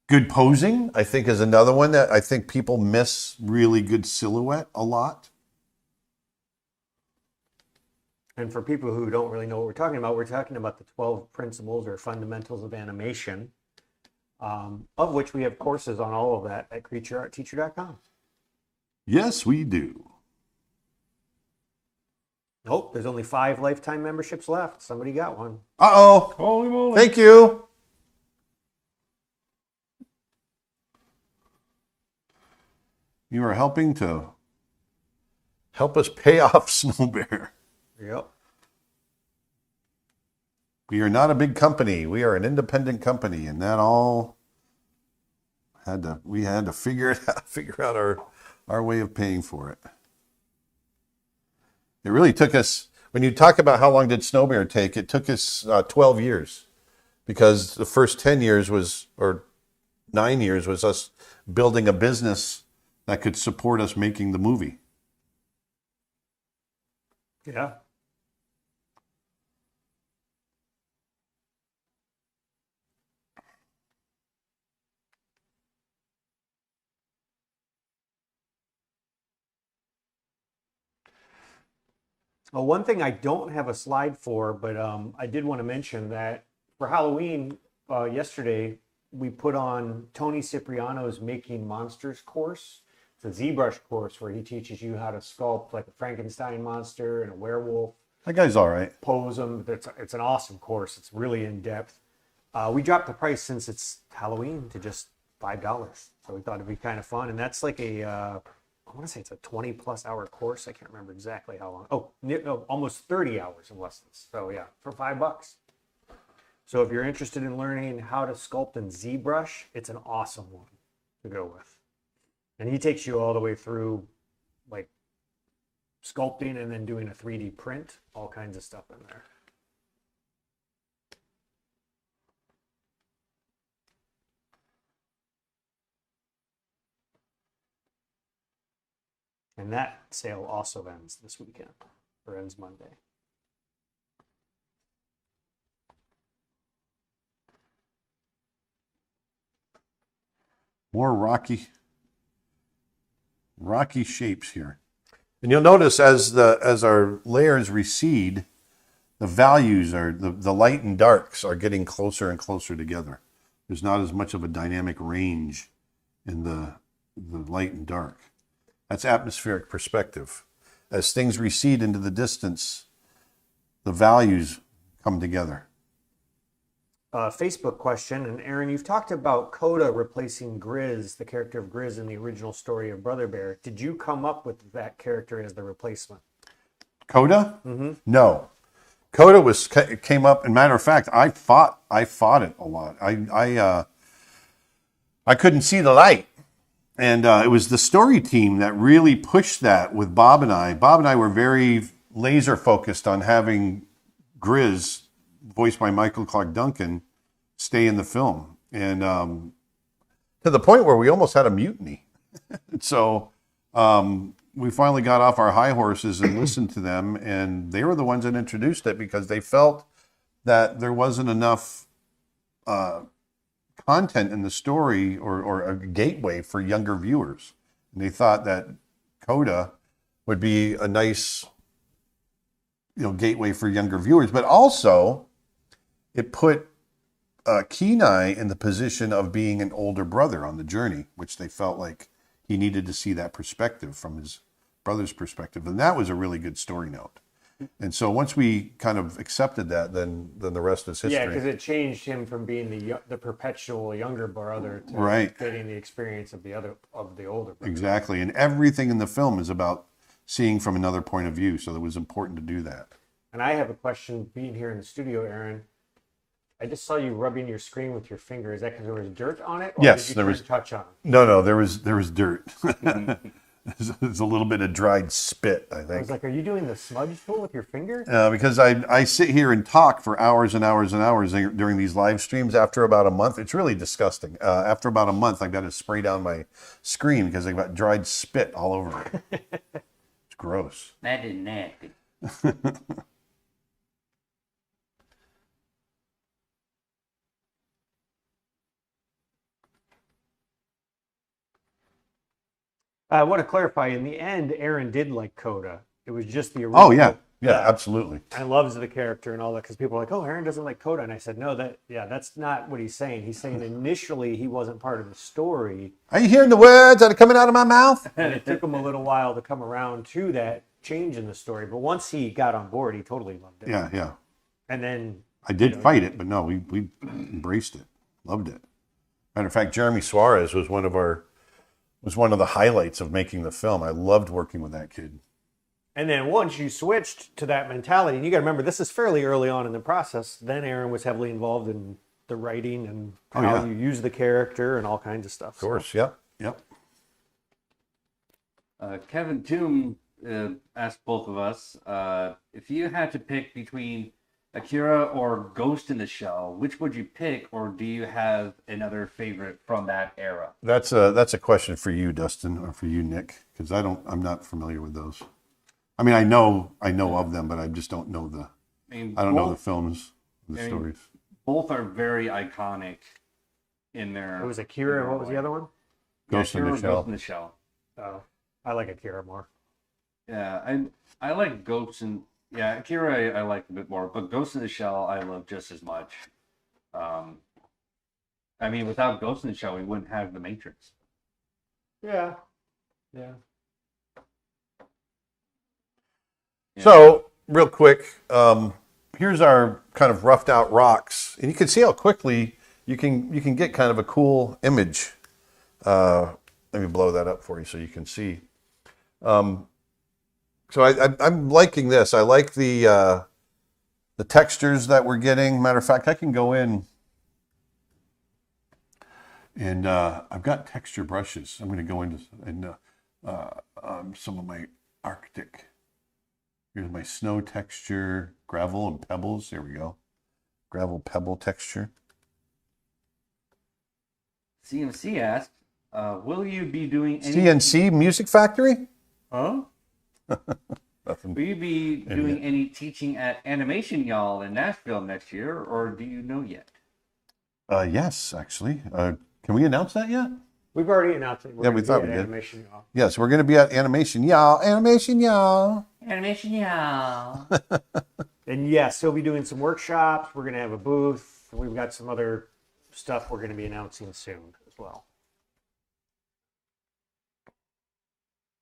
Good posing, I think, is another one that I think people miss really good silhouette a lot. And for people who don't really know what we're talking about the 12 principles or fundamentals of animation, of which we have courses on all of that at creatureartteacher.com. Yes, we do. Oh, there's only 5 lifetime memberships left. Somebody got one. Uh-oh. Holy moly. Thank you. You are helping to help us pay off Snow Bear. Yep. We are not a big company. We are an independent company, and that all we had to figure out our way of paying for it. It really took us, when you talk about how long did Snow Bear take, it took us 12 years, because the first 10 years or 9 years was us building a business that could support us making the movie. Yeah. Well, one thing I don't have a slide for, but I did want to mention that for Halloween yesterday, we put on Tony Cipriano's Making Monsters course. It's a ZBrush course where he teaches you how to sculpt like a Frankenstein monster and a werewolf. That guy's all right. Pose them. It's an awesome course. It's really in depth. We dropped the price since it's Halloween to just $5. So we thought it'd be kind of fun. And that's like I want to say it's a 20 plus hour course. I can't remember exactly how long. Oh, no, almost 30 hours of lessons. So yeah, for $5. So if you're interested in learning how to sculpt in ZBrush, it's an awesome one to go with. And he takes you all the way through like sculpting and then doing a 3D print, all kinds of stuff in there. And that sale also ends this weekend, or ends Monday. More rocky shapes here. And you'll notice as our layers recede, the values are the light and darks are getting closer and closer together. There's not as much of a dynamic range in the light and dark. That's atmospheric perspective. As things recede into the distance, the values come together. Facebook question, and Aaron, you've talked about Coda replacing Grizz, the character of Grizz in the original story of Brother Bear. Did you come up with that character as the replacement? Coda? Mm-hmm. No. Coda came up, and matter of fact, I fought it a lot. I couldn't see the light. And it was the story team that really pushed that with Bob and I. Bob and I were very laser focused on having Grizz, voiced by Michael Clark Duncan, stay in the film. And to the point where we almost had a mutiny. So we finally got off our high horses and listened to them. And they were the ones that introduced it because they felt that there wasn't enough content in the story or a gateway for younger viewers. And they thought that Coda would be a nice gateway for younger viewers, but also it put Kenai in the position of being an older brother on the journey, which they felt like he needed to see that perspective from his brother's perspective. And that was a really good story note. And so once we kind of accepted that, then the rest is history. Yeah, because it changed him from being the perpetual younger brother to right. getting the experience of the older brother. Exactly, and everything in the film is about seeing from another point of view. So it was important to do that. And I have a question. Being here in the studio, Aaron, I just saw you rubbing your screen with your finger. Is that because there was dirt on it? Or Yes, did you there was- touch on it? No, there was dirt. There's a little bit of dried spit, I I think. was like, are you doing the smudge tool with your finger? Because I sit here and talk for hours and hours and hours during these live streams. After about a month, it's really disgusting. After about a month, I've got to spray down my screen because I've got dried spit all over it. It's gross. That is nasty. I want to clarify, in the end, Aaron did like Coda. It was just the original. Oh yeah, absolutely. I loves the character and all that because people are like, oh, Aaron doesn't like Coda. And I said, no, that's not what he's saying. He's saying initially he wasn't part of the story. Are you hearing the words that are coming out of my mouth? And it took him a little while to come around to that change in the story. But once he got on board, he totally loved it. Yeah. And then I did fight it, but no, we embraced it, loved it. Matter of fact, Jeremy Suarez was one of the highlights of making the film. I loved working with that kid. And then once you switched to that mentality, and you got to remember, this is fairly early on in the process, then Aaron was heavily involved in the writing and how you use the character and all kinds of stuff. Of course, yep. Kevin Toom asked both of us, if you had to pick between Akira or Ghost in the Shell, which would you pick, or do you have another favorite from that era? That's a question for you, Dustin, or for you, Nick, because I'm not familiar with those. I mean, I know of them, but I just don't know I don't know the films, the stories. Both are very iconic in their. It was Akira, and what was the other one? Ghost in the Shell. Ghost in the Shell. Oh, I like Akira more. Yeah, I like Ghost in. Yeah, Akira I like a bit more, but Ghost in the Shell I love just as much. I mean, without Ghost in the Shell, we wouldn't have the Matrix. Yeah. So, real quick, here's our kind of roughed out rocks, and you can see how quickly you can get kind of a cool image. Let me blow that up for you so you can see. So I'm liking this. I like the textures that we're getting. Matter of fact, I can go in and I've got texture brushes. I'm going to go into some of my Arctic. Here's my snow texture, gravel and pebbles. There we go. Gravel pebble texture. CMC asked, will you be doing any... CNC Music Factory? Huh? Nothing. Will you be doing any teaching at Animation Y'all in Nashville next year, or do you know yet? Yes, actually. Can we announce that yet? We've already announced it. Yeah, we thought we did. Animation, y'all. Yes, we're going to be at Animation Y'all. Animation Y'all. Animation, yeah. And yes, he'll be doing some workshops. We're going to have a booth. We've got some other stuff we're going to be announcing soon as well.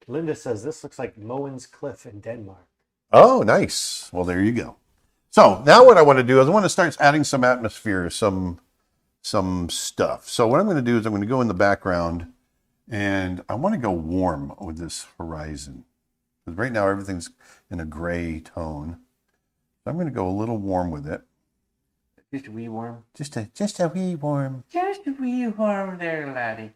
Linda says this looks like Moen's Cliff in Denmark. Oh, nice. Well, there you go. So now what I want to do is I want to start adding some atmosphere, some stuff. So what I'm going to do is I'm going to go in the background and I want to go warm with this horizon. Because right now everything's in a gray tone. So I'm going to go a little warm with it. Just a wee worm. Just a wee warm. Just a wee worm there, laddie.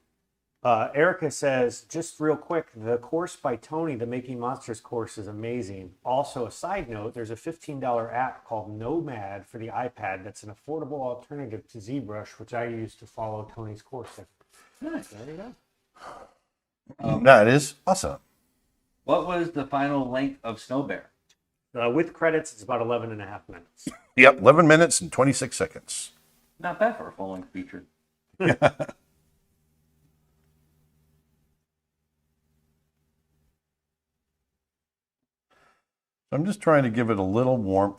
Erica says, just real quick, the course by Tony, the Making Monsters course, is amazing. Also, a side note, there's a $15 app called Nomad for the iPad that's an affordable alternative to ZBrush, which I use to follow Tony's course. Nice. There you go. That is awesome. What was the final length of Snow Bear? With credits, it's about 11 and a half minutes. Yep, 11 minutes and 26 seconds. Not bad for a full-length feature. I'm just trying to give it a little warmth.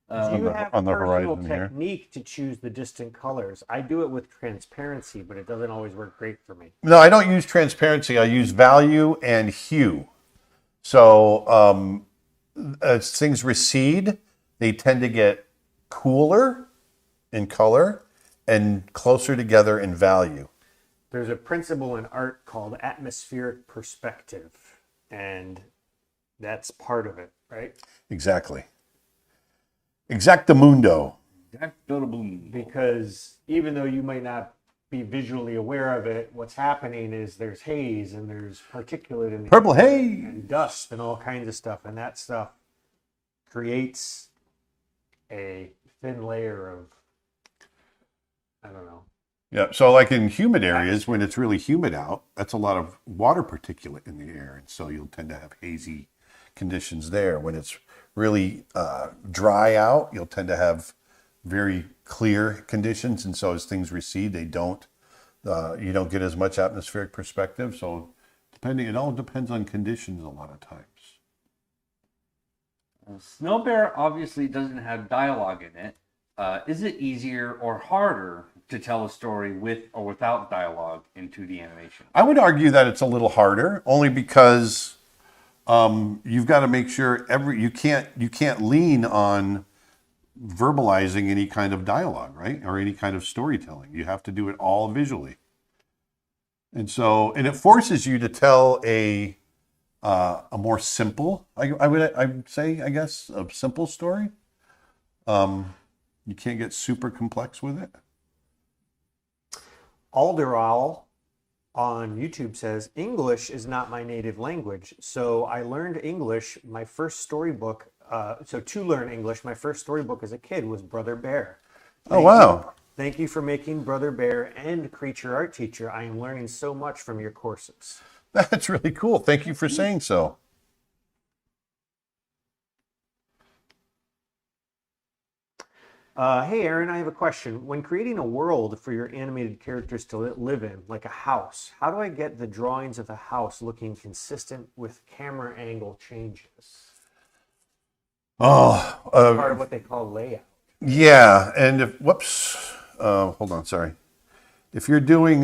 Do on you the- have on the personal horizon here. technique to choose the distant colors? I do it with transparency, but it doesn't always work great for me. No, I don't use transparency. I use value and hue. So as things recede, they tend to get cooler in color and closer together in value. There's a principle in art called atmospheric perspective, and that's part of it, right? Exactly. Exactamundo. Because even though you might not be visually aware of it, what's happening is there's haze and there's particulate in the Purple air haze. and dust and all kinds of stuff, and that stuff creates a thin layer of, I don't know. Yeah, so like in humid areas, when it's really humid out, that's a lot of water particulate in the air, and so you'll tend to have hazy conditions there. When it's really dry out, you'll tend to have very clear conditions, and so as things recede, you don't get as much atmospheric perspective. So it all depends on conditions a lot of times. Snow Bear obviously doesn't have dialogue in it. Is it easier or harder to tell a story with or without dialogue in 2D animation? I would argue that it's a little harder, only because you've got to make sure you can't lean on verbalizing any kind of dialogue, right? Or any kind of storytelling. You have to do it all visually. And it forces you to tell a more simple, I'd say, I guess, a simple story. You can't get super complex with it. Alderal on YouTube says, English is not my native language, so I learned English. My first storybook, to learn English, my first storybook as a kid was Brother Bear. Wow. Thank you for making Brother Bear and Creature Art Teacher. I am learning so much from your courses. That's really cool. Thank you for saying so. Hey, Aaron, I have a question. When creating a world for your animated characters to live in, like a house, how do I get the drawings of the house looking consistent with camera angle changes? Oh, Part of what they call layout. yeah. And hold on, sorry. If you're doing,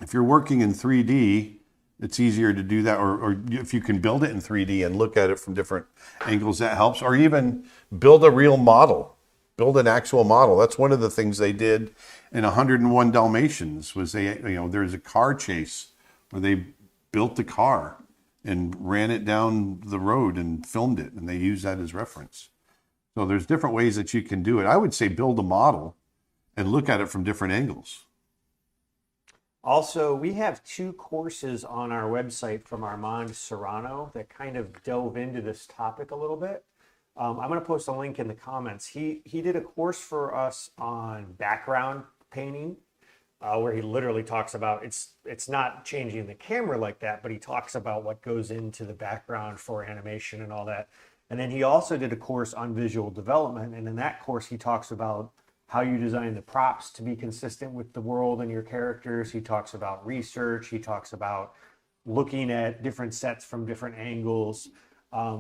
if you're working in 3D, it's easier to do that. Or if you can build it in 3D and look at it from different angles, that helps. Or even build a real model, build an actual model. That's one of the things they did in 101 Dalmatians was there's a car chase where they built the car and ran it down the road and filmed it, and they use that as reference. So there's different ways that you can do it. I would say build a model and look at it from different angles. Also, we have 2 courses on our website from Armand Serrano that kind of delve into this topic a little bit. I'm going to post a link in the comments. He did a course for us on background painting, where he literally talks about it's not changing the camera like that, but he talks about what goes into the background for animation and all that. And then he also did a course on visual development, and in that course he talks about how you design the props to be consistent with the world and your characters. He talks about research. He talks about looking at different sets from different angles.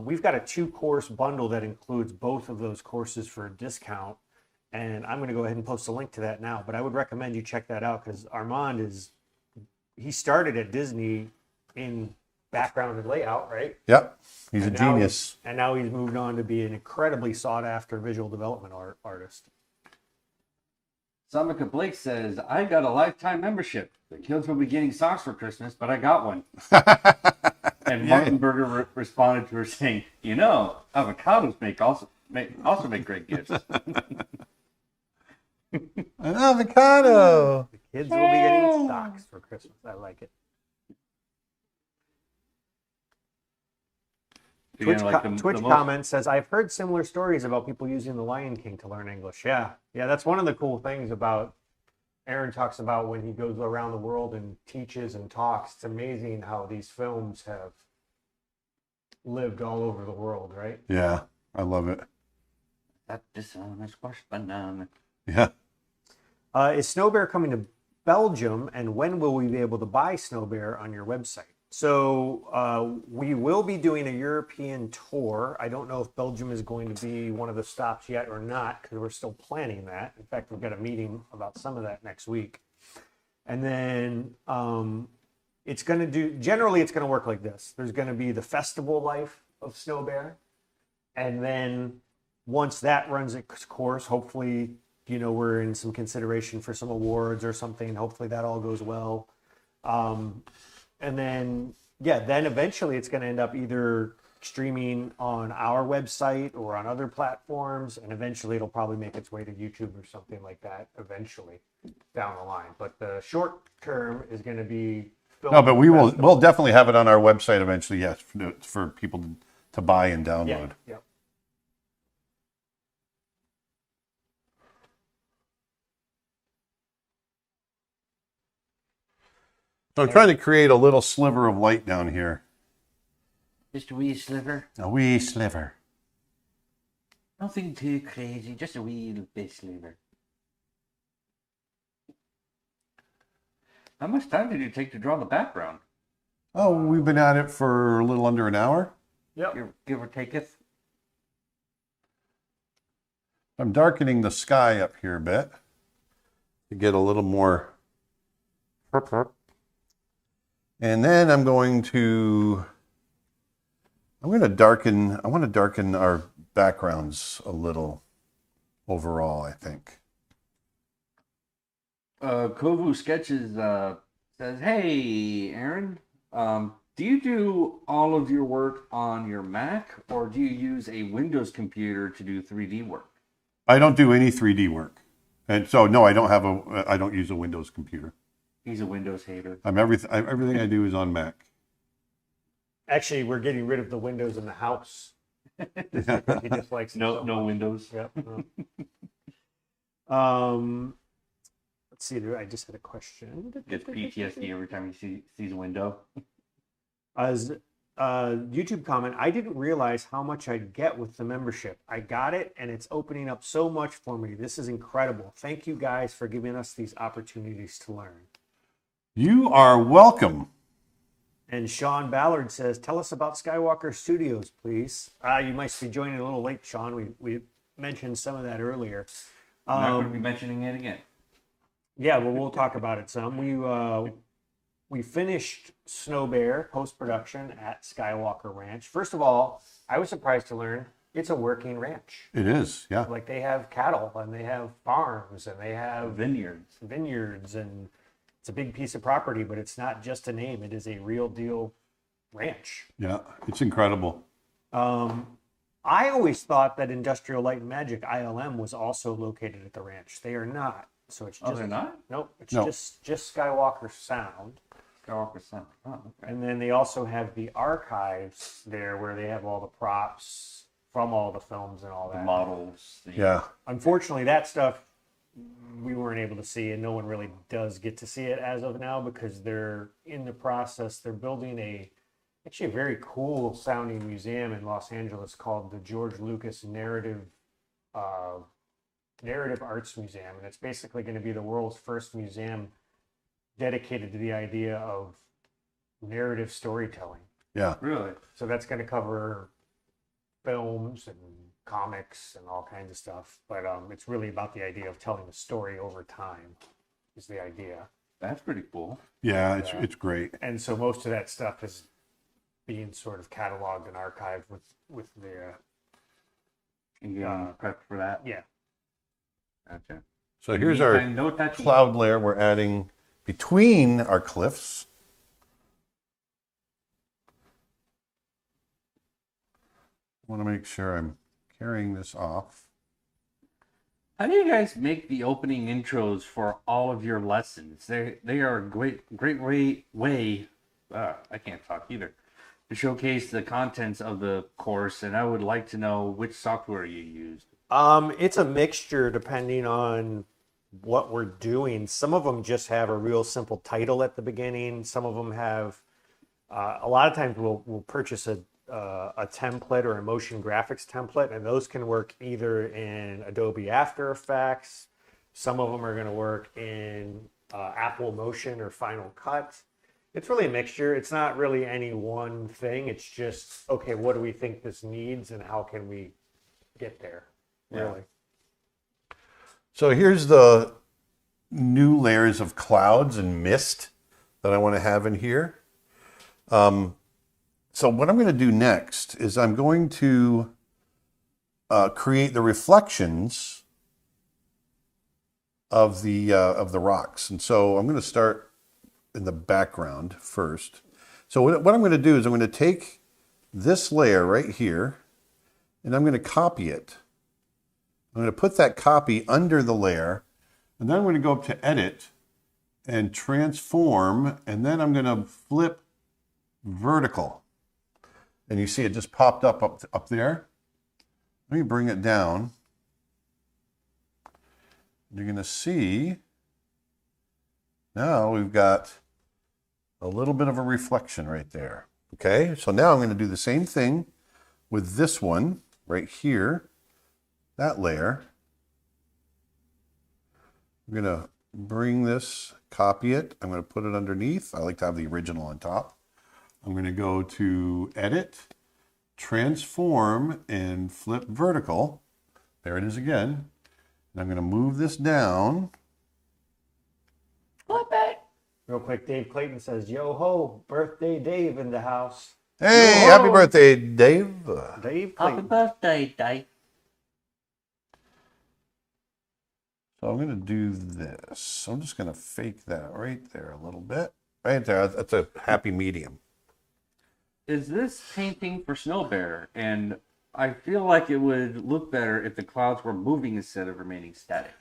We've got a 2-course bundle that includes both of those courses for a discount. And I'm going to go ahead and post a link to that now. But I would recommend you check that out because Armand he started at Disney in background and layout, right? Yep. He's a genius. And now he's moved on to be an incredibly sought after visual development artist. Samika Blake says, I got a lifetime membership. The kids will be getting socks for Christmas, but I got one. And Martin Berger responded to her saying, avocados also make great gifts. An avocado. The kids will be getting socks for Christmas. I like it. Twitch comment says, I've heard similar stories about people using The Lion King to learn English. Yeah, that's one of the cool things about Aaron talks about when he goes around the world and teaches and talks. It's amazing how these films have lived all over the world, right? Yeah, I love it. That dishonest squash banana. Yeah. Is Snow Bear coming to Belgium, and when will we be able to buy Snow Bear on your website? So we will be doing a European tour. I don't know if Belgium is going to be one of the stops yet or not, because we're still planning that. In fact, we've got a meeting about some of that next week. And then it's going to work like this. There's going to be the festival life of Snow Bear. And then once that runs its course, hopefully, we're in some consideration for some awards or something. Hopefully that all goes well. And then eventually it's going to end up either streaming on our website or on other platforms, and eventually it'll probably make its way to YouTube or something like that eventually down the line. But the short term is going to be No, but we will, festival. we'll definitely have it on our website eventually, yes, for people to buy and Yeah, download. yeah. So I'm trying to create a little sliver of light down here. Just a wee sliver. A wee sliver. Nothing too crazy, just a wee little bit sliver. How much time did it take to draw the background? Oh, we've been at it for a little under an hour. Yep. Give or taketh? I'm darkening the sky up here a bit to get a little more. And then I'm going to darken, I want to darken our backgrounds a little overall, I think. Kovu Sketches says, "Hey, Aaron, do you do all of your work on your Mac, or do you use a Windows computer to do 3D work?" I don't do any 3D work. And so, no, I don't use a Windows computer. He's a Windows hater. Everything I do is on Mac. Actually, we're getting rid of the windows in the house. He just likes it so No much. Windows. Yep. Let's see. I just had a question. Gets PTSD every time he sees a window. As YouTube comment, I didn't realize how much I'd get with the membership. I got it, and it's opening up so much for me. This is incredible. Thank you guys for giving us these opportunities to learn. You are welcome. And Sean Ballard says, tell us about Skywalker Studios, please. You might be joining a little late, Sean. We mentioned some of that earlier. I'm not going to be mentioning it again. Yeah, well, we'll talk about it some. We finished Snow Bear post-production at Skywalker Ranch. First of all, I was surprised to learn it's a working ranch. It is, yeah. Like they have cattle and they have farms and they have Vineyards. and it's a big piece of property, but it's not just a name. It is a real deal ranch. Yeah, it's incredible. I always thought that Industrial Light and Magic ILM was also located at the ranch. They are not. So it's just Oh, they're not? Nope, it's No. just Skywalker Sound. Skywalker Sound. Oh, okay. And then they also have the archives there where they have all the props from all the films and all The that. models. Yeah. Unfortunately, that stuff we weren't able to see, and no one really does get to see it as of now because they're in the process. They're building actually a very cool sounding museum in Los Angeles called the George Lucas Narrative Arts Museum, and it's basically going to be the world's first museum dedicated to the idea of narrative storytelling. Yeah. Really? So that's going to cover films and comics and all kinds of stuff, but it's really about the idea of telling a story over time is the idea. That's pretty cool. Yeah, it's great. And so most of that stuff is being sort of cataloged and archived with the And getting prepped for that. yeah. Gotcha. So here's Meantime, our no touching. cloud layer we're adding between our cliffs. I want to make sure I'm carrying this off. How do you guys make the opening intros for all of your lessons? They are a great way. I can't talk either. To showcase the contents of the course, and I would like to know which software you used. It's a mixture depending on what we're doing. Some of them just have a real simple title at the beginning. Some of them have, a lot of times we'll purchase a template or a motion graphics template, and those can work either in Adobe After Effects. Some of them are going to work in Apple Motion or Final Cut. It's really a mixture. It's not really any one thing. It's just, okay, what do we think this needs and how can we get there? Really. So here's the new layers of clouds and mist that I want to have in here. So what I'm going to do next is I'm going to create the reflections of the rocks. And so I'm going to start in the background first. So what I'm going to do is I'm going to take this layer right here, and I'm going to copy it. I'm going to put that copy under the layer, and then I'm going to go up to Edit and Transform, and then I'm going to flip vertical. And you see it just popped up there. Let me bring it down. You're going to see now we've got a little bit of a reflection right there. Okay, so now I'm going to do the same thing with this one right here, that layer. I'm going to bring this, copy it. I'm going to put it underneath. I like to have the original on top. I'm going to go to Edit, Transform, and Flip Vertical. There it is again. And I'm going to move this down. Flip it. Real quick, Dave Clayton says, "Yo ho, birthday Dave in the house." Hey, Yo-ho! happy birthday, Dave. Dave Happy Clayton. birthday, Dave. So I'm going to do this. I'm just going to fake that right there a little bit. Right there. That's a happy medium. Is this painting for Snow Bear? And I feel like it would look better if the clouds were moving instead of remaining static.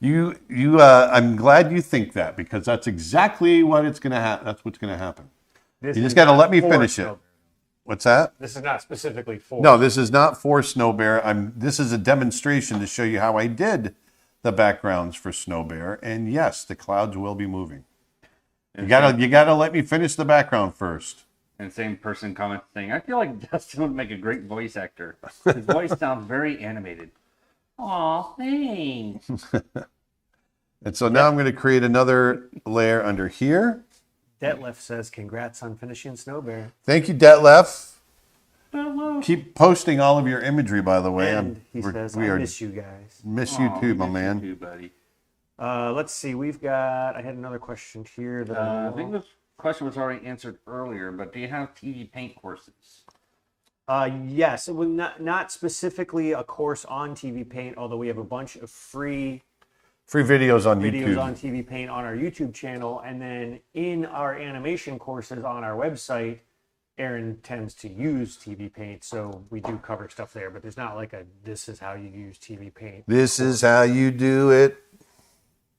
I'm glad you think that, because that's exactly what it's going to happen. That's what's going to happen. This You is just got to not let me for finish it. Snow Bear. What's that? This is not specifically for. No, this is not for Snow Bear. This is a demonstration to show you how I did the backgrounds for Snow Bear. And yes, the clouds will be moving. You gotta let me finish the background first. And same person comments saying, I feel like Dustin would make a great voice actor. His voice sounds very animated. Aw, thanks. And so now I'm going to create another layer under here. Detlef says, "Congrats on finishing Snow Bear." Thank you, Detlef. Keep posting all of your imagery, by the way. And he says, "I miss you guys." Miss you too, my man. You too, buddy. Let's see. I had another question here. That I think this question was already answered earlier, but do you have TV paint courses? Yes, it was not specifically a course on TV Paint, although we have a bunch of free videos on videos YouTube. on TV Paint on our YouTube channel, and then in our animation courses on our website, Aaron tends to use TV Paint, so we do cover stuff there. But there's not like this is how you use TV Paint. This is how you do it.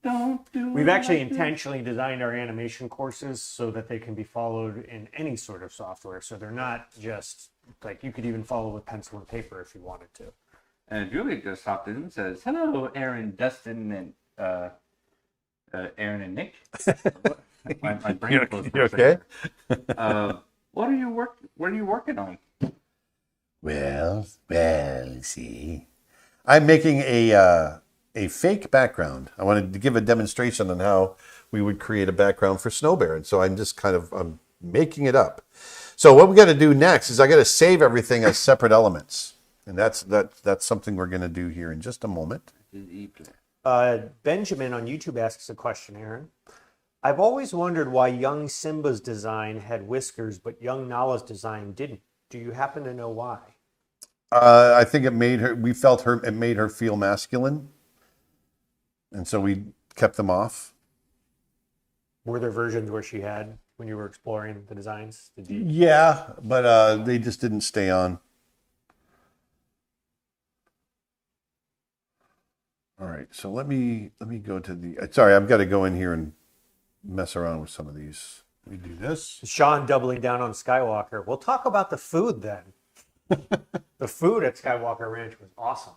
Don't do We've it actually like this. intentionally designed our animation courses so that they can be followed in any sort of software. So they're not just like you could even follow with pencil and paper if you wanted to. And Julie just hopped in and says, "Hello, Aaron, Dustin, and Aaron and Nick." my brain closed for You a second. okay? What are you working on? Well, see. I'm making a fake background. I wanted to give a demonstration on how we would create a background for Snow Bear. And so I'm making it up. So what we got to do next is I got to save everything as separate elements. And that's something we're going to do here in just a moment. Benjamin on YouTube asks a question, Aaron. "I've always wondered why young Simba's design had whiskers, but young Nala's design didn't. Do you happen to know why?" I think it made her feel masculine. And so we kept them off. Were there versions where she had when you were exploring the designs? Yeah, but they just didn't stay on. All right, so let me go to the. Sorry, I've got to go in here and mess around with some of these. Let me do this. Sean doubling down on Skywalker. We'll talk about the food then. The food at Skywalker Ranch was awesome.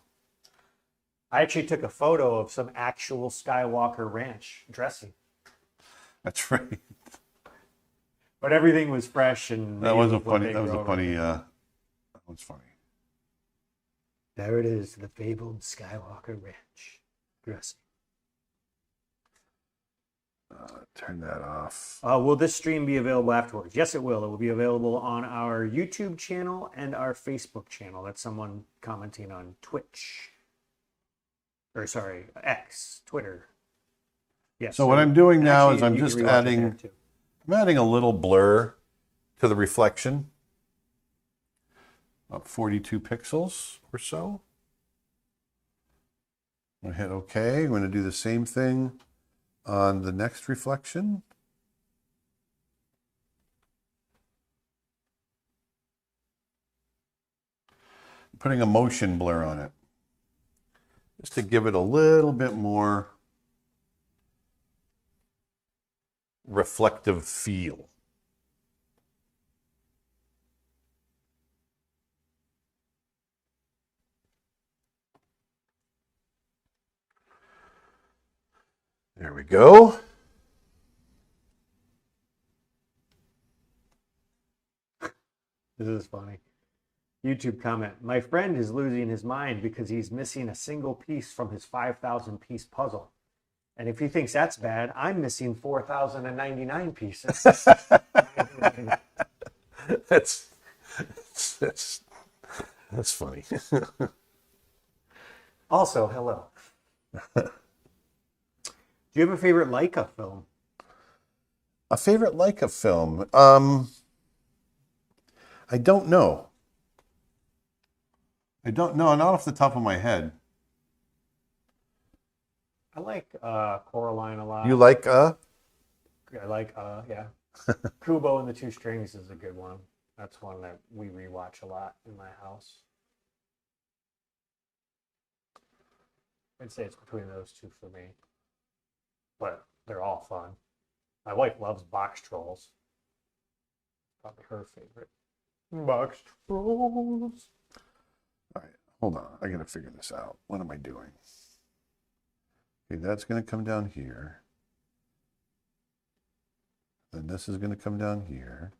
I actually took a photo of some actual Skywalker Ranch dressing, That's right. but everything was fresh and That was made a with what funny. they That was grow a over funny. there. That was funny. There it is, the fabled Skywalker Ranch dressing. Turn that off. Will this stream be available afterwards? Yes, it will. It will be available on our YouTube channel and our Facebook channel. That's someone commenting on Twitch. Or sorry, X, Twitter. Yes. So what I'm doing now is actually, I'm you can just rewatch it adding. there, too. I'm adding a little blur to the reflection. About 42 pixels or so. I'm going to hit OK. I'm going to do the same thing on the next reflection. putting a motion blur on it, just to give it a little bit more reflective feel. There we go. This is funny. YouTube comment. My friend is losing his mind because he's missing a single piece from his 5,000 piece puzzle. And if he thinks that's bad, I'm missing 4,099 pieces. That's funny. Also, hello. Do you have a favorite Leica film? A favorite Leica film? I don't know. Not off the top of my head. I like Coraline a lot. You like I like yeah. Kubo and the Two Strings is a good one. That's one that we rewatch a lot in my house. I'd say it's between those two for me. But they're all fun. My wife loves Box Trolls. Probably her favorite. Box Trolls. All right, hold on. I gotta figure this out. What am I doing? Okay, that's gonna come down here. Then this is gonna come down here.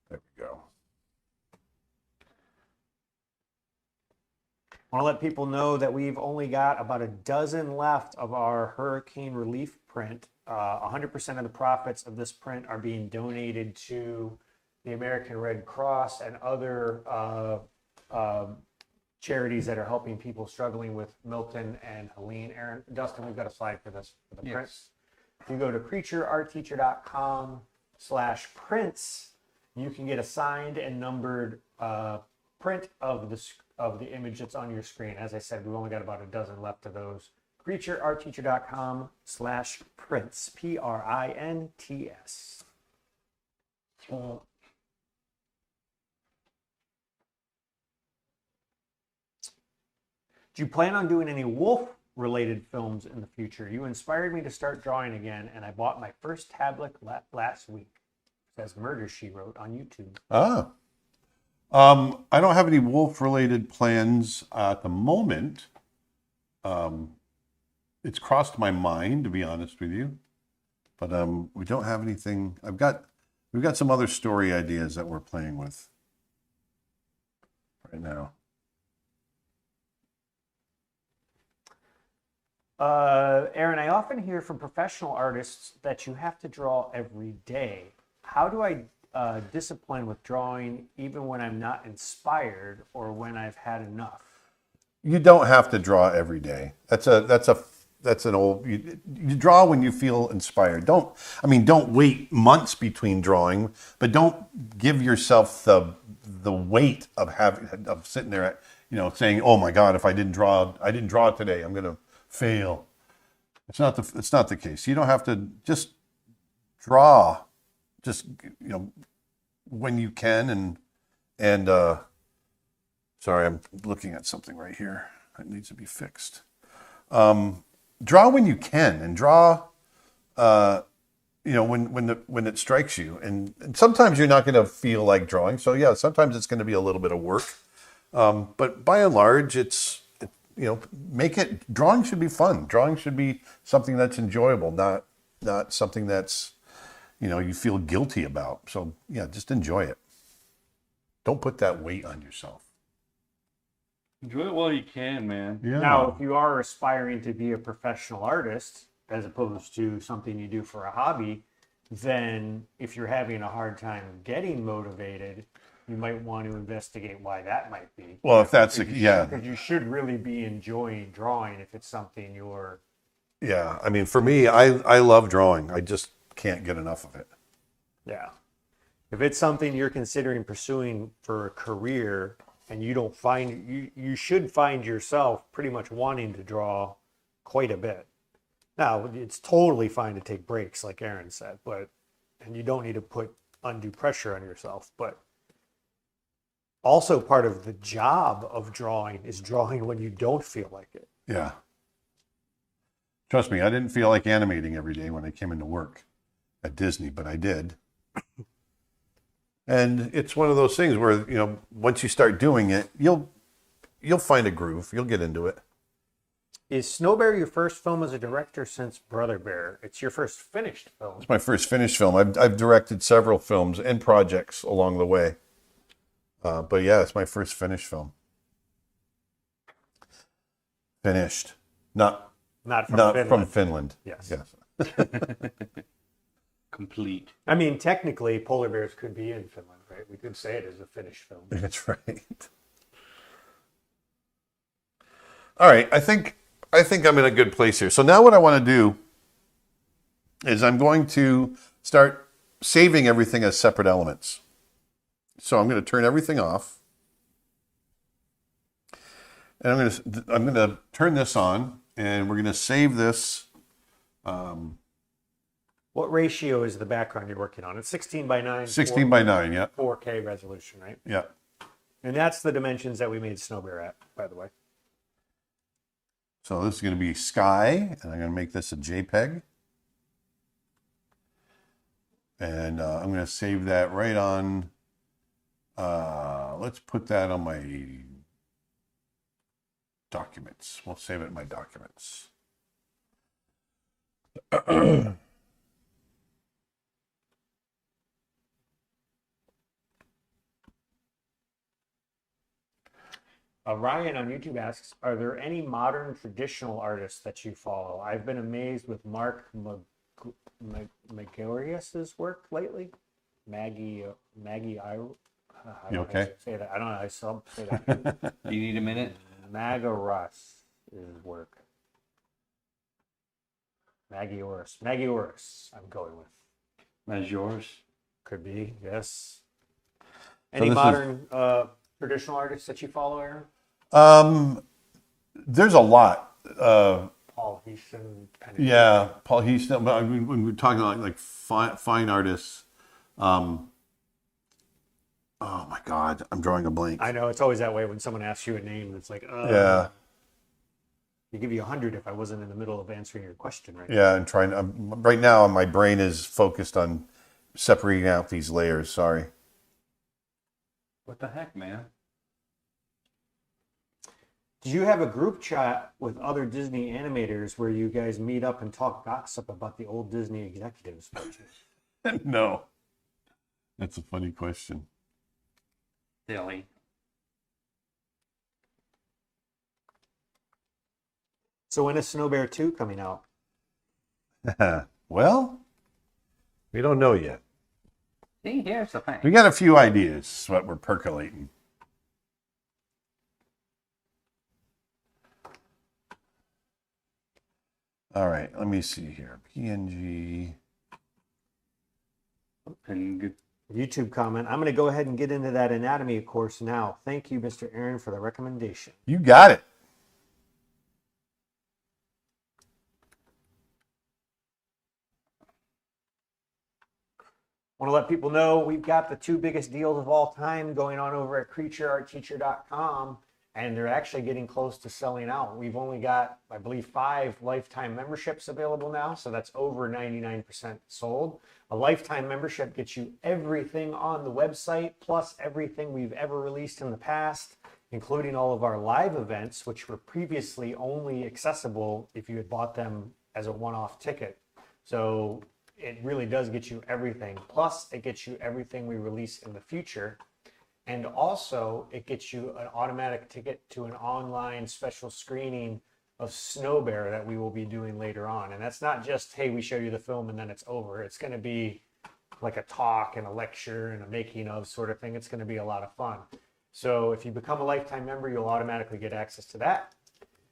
There we go. I want to let people know that we've only got about a dozen left of our hurricane relief print. 100% of the profits of this print are being donated to the American Red Cross and other charities that are helping people struggling with Milton and Helene. Aaron, Dustin, we've got a slide for this for the Yes. prints. If you go to creatureartteacher.com/prints, you can get a signed and numbered print of the image that's on your screen. As I said, we've only got about a dozen left of those. creatureartteacher.com/prints, PRINTS. Do you plan on doing any wolf-related films in the future? You inspired me to start drawing again, and I bought my first tablet last week. Says Murder, She Wrote on YouTube. Ah. I don't have any wolf-related plans at the moment. It's crossed my mind, to be honest with you, but we don't have anything. We've got some other story ideas that we're playing with right now. Aaron, I often hear from professional artists that you have to draw every day. How do I discipline with drawing even when I'm not inspired or when I've had enough? You don't have to draw every day. That's an old. You draw when you feel inspired. Don't wait months between drawing, but don't give yourself the weight of sitting there, saying, "Oh my God, if I didn't draw today, I'm gonna fail." It's not the case. You don't have to just draw. Just when you can and sorry, I'm looking at something right here that needs to be fixed. Draw when you can, and draw when it strikes you, and sometimes you're not going to feel like drawing, so yeah, sometimes it's going to be a little bit of work, but by and large drawing should be fun. Drawing should be something that's enjoyable, not something that's you feel guilty about. So yeah, just enjoy it. Don't put that weight on yourself. Enjoy it while you can, man. Yeah. Now, if you are aspiring to be a professional artist, as opposed to something you do for a hobby, then if you're having a hard time getting motivated, you might want to investigate why that might be. Well, if that's Because you should really be enjoying drawing if it's something you're... Yeah, I mean, for me, I love drawing. I just can't get enough of it. Yeah. If it's something you're considering pursuing for a career and you don't find, you should find yourself pretty much wanting to draw quite a bit. Now, it's totally fine to take breaks, like Aaron said, and you don't need to put undue pressure on yourself. But also part of the job of drawing is drawing when you don't feel like it. Yeah. Trust me, I didn't feel like animating every day when I came into work at Disney, but I did. And it's one of those things where, you know, once you start doing it, you'll find a groove. You'll get into it. Is Snow Bear your first film as a director since Brother Bear? It's your first finished film. It's my first finished film. I've directed several films and projects along the way. But yeah, it's my first finished film. Finished. Not Not from Finland. from Finland. Yes. Yes. Complete. I mean, technically, Polar Bears could be in Finland, right? We could say it as a finished film. That's right. All right, I think I'm in a good place here. So now what I want to do is I'm going to start saving everything as separate elements. So I'm going to turn everything off. And I'm going to turn this on, and we're going to save this. What ratio is the background you're working on? It's 16 by 9. 16 by 9, yeah. 4K resolution, right? Yeah. And that's the dimensions that we made Snow Bear at, by the way. So this is going to be sky, and I'm going to make this a JPEG. And I'm going to save that right on. Let's put that on my documents. We'll save it in my documents. Ryan on YouTube asks, are there any modern traditional artists that you follow? I've been amazed with Mark Magarius's work lately. Maggie, I You okay? say that. I don't know. I still say that. Do you need a minute? Magarius's work. Maggie Orris, I'm going with. That's yours. Could be, yes. So Any this modern traditional artists that you follow, Aaron? There's a lot. Paul Heason. Yeah, Paul Heaton. But I mean, when we're talking like fine artists, oh my God, I'm drawing a blank. I know it's always that way when someone asks you a name. It's like, Yeah, you give you 100 if I wasn't in the middle of answering your question, right? yeah. I'm trying. Right now, my brain is focused on separating out these layers. Sorry. What the heck, man? Did you have a group chat with other Disney animators where you guys meet up and talk gossip about the old Disney executives? No, that's a funny question. Silly. So when is Snow Bear 2 coming out? Well, we don't know yet. See, here's the thing. We got a few ideas, what we're percolating. All right, let me see here. PNG. And good. YouTube comment. I'm going to go ahead and get into that anatomy course now. Thank you, Mr. Aaron, for the recommendation. You got it. Want to let people know we've got the 2 biggest deals of all time going on over at creatureartteacher.com, and they're actually getting close to selling out. We've only got, I believe, 5 lifetime memberships available now, so that's over 99% sold. A lifetime membership gets you everything on the website, plus everything we've ever released in the past, including all of our live events, which were previously only accessible if you had bought them as a one-off ticket. So it really does get you everything. Plus, it gets you everything we release in the future. And also, it gets you an automatic ticket to an online special screening of Snow Bear that we will be doing later on. And that's not just, hey, we show you the film and then it's over. It's going to be like a talk and a lecture and a making of sort of thing. It's going to be a lot of fun. So if you become a lifetime member, you'll automatically get access to that.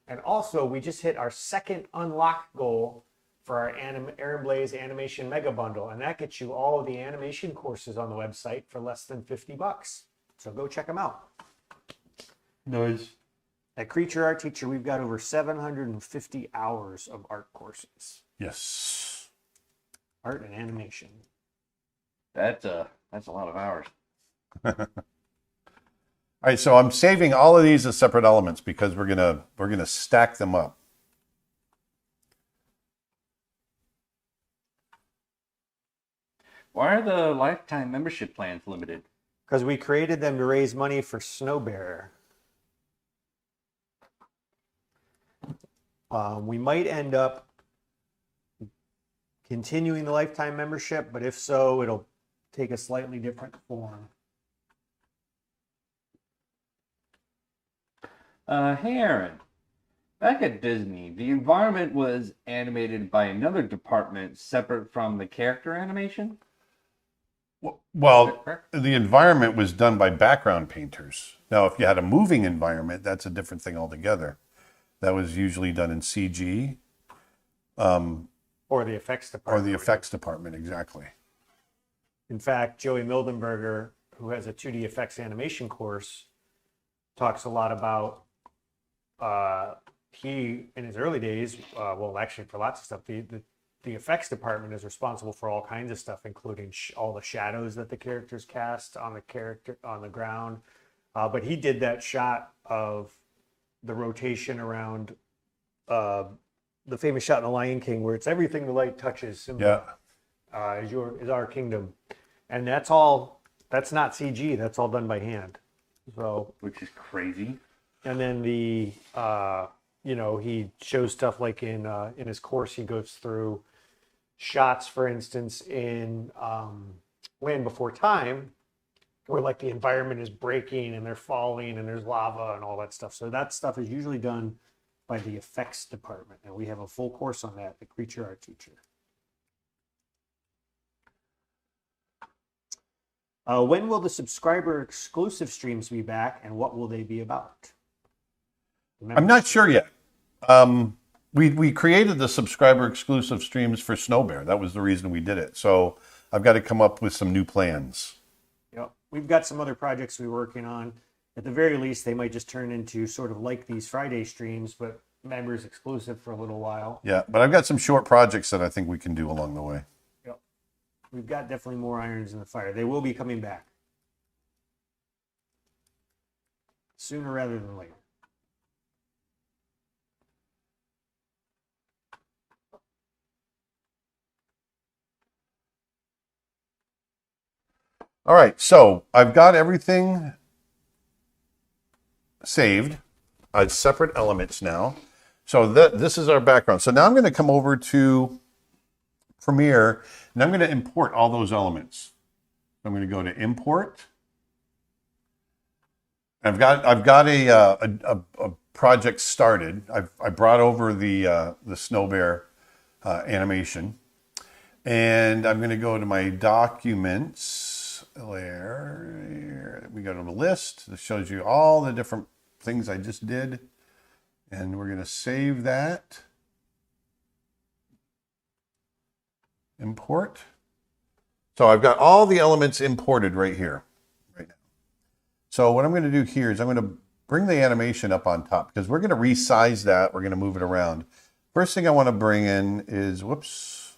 And also, we just hit our second unlock goal for our Aaron Blaze Animation Mega Bundle, and that gets you all of the animation courses on the website for less than $50. So go check them out. Nice. At Creature Art Teacher, we've got over 750 hours of art courses, Yes. art and animation. That's a lot of hours. All right, so I'm saving all of these as separate elements because we're gonna stack them up. Why are the lifetime membership plans limited? Because we created them to raise money for Snow Bear. We might end up continuing the lifetime membership, but if so, it'll take a slightly different form. Hey Aaron, back at Disney, the environment was animated by another department separate from the character animation? Is Well, that correct? the environment was done by background painters. Now, if you had a moving environment, that's a different thing altogether. That was usually done in CG Or the effects or department. the effects department, exactly. In fact, Joey Mildenberger, who has a 2D effects animation course, talks a lot about he, in his early days, well, actually for lots of stuff, the effects department is responsible for all kinds of stuff, including all the shadows that the characters cast on the character on the ground. But he did that shot of the rotation around the famous shot in The Lion King where it's everything the light touches. Simba, Yeah. is our kingdom, and that's not CG. That's all done by hand. So, Which is crazy. and then he shows stuff like in his course he goes through shots, for instance, in Land Before Time, where like the environment is breaking and they're falling and there's lava and all that stuff. So that stuff is usually done by the effects department, and we have a full course on that, the Creature Art Teacher. When will the subscriber exclusive streams be back, and what will they be about? I'm not sure yet. We created the subscriber exclusive streams for Snow Bear. That was the reason we did it. So I've got to come up with some new plans. Yep. We've got some other projects we're working on. At the very least, they might just turn into sort of like these Friday streams, but members exclusive for a little while. Yeah, but I've got some short projects that I think we can do along the way. Yep. We've got definitely more irons in the fire. They will be coming back sooner rather than later. All right, so I've got everything saved as separate elements now. So this is our background. So now I'm going to come over to Premiere, and I'm going to import all those elements. I'm going to go to Import. I've got a project started. I brought over the Snow Bear animation, and I'm going to go to my documents. There, we go to the list. This shows you all the different things I just did, and we're going to save that. Import. So I've got all the elements imported right here, right now. So what I'm going to do here is I'm going to bring the animation up on top because we're going to resize that. We're going to move it around. First thing I want to bring in is, whoops.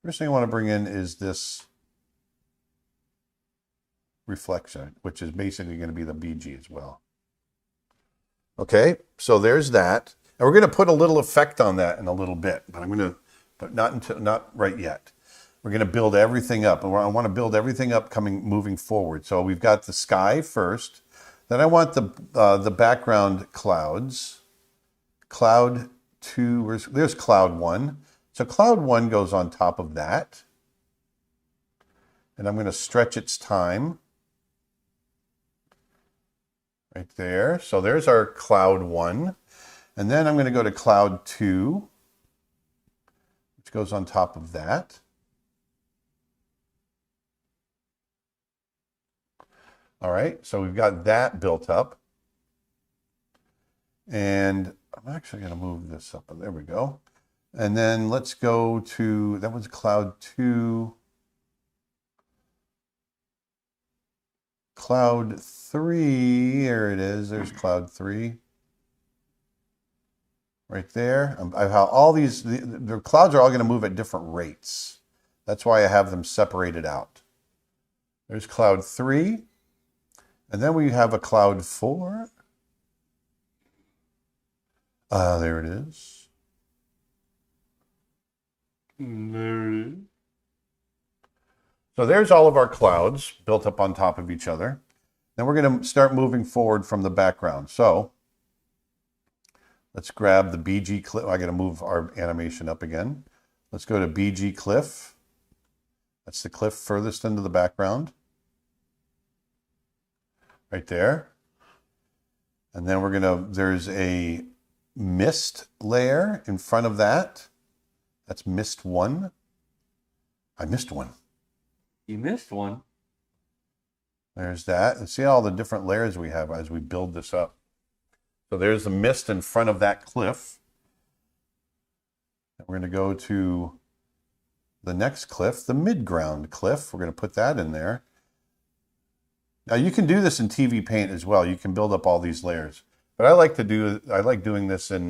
First thing I want to bring in is this reflection, which is basically going to be the BG as well. Okay, so there's that. And we're going to put a little effect on that in a little bit, but not right yet. We're going to build everything up, and I want to build everything up moving forward. So we've got the sky first. Then I want the background clouds. Cloud 2, there's cloud 1. So cloud 1 goes on top of that. And I'm going to stretch its time. Right there. So there's our cloud 1. And then I'm going to go to cloud 2, which goes on top of that. All right, so we've got that built up. And I'm actually going to move this up. There we go. And then let's go to, that was cloud 2. Cloud 3, there it is. There's cloud 3. Right there. I have all these, the clouds are all going to move at different rates. That's why I have them separated out. There's cloud 3. And then we have a cloud 4. There it is. There it is. So there's all of our clouds built up on top of each other. Then we're going to start moving forward from the background. So let's grab the BG cliff. I got to move our animation up again. Let's go to BG cliff. That's the cliff furthest into the background. Right there. And then there's a mist layer in front of that. That's mist 1. I missed one. You missed one. There's that. And see all the different layers we have as we build this up. So there's the mist in front of that cliff. And we're going to go to the next cliff, the midground cliff. We're going to put that in there. Now you can do this in TV Paint as well. You can build up all these layers. But I like doing this in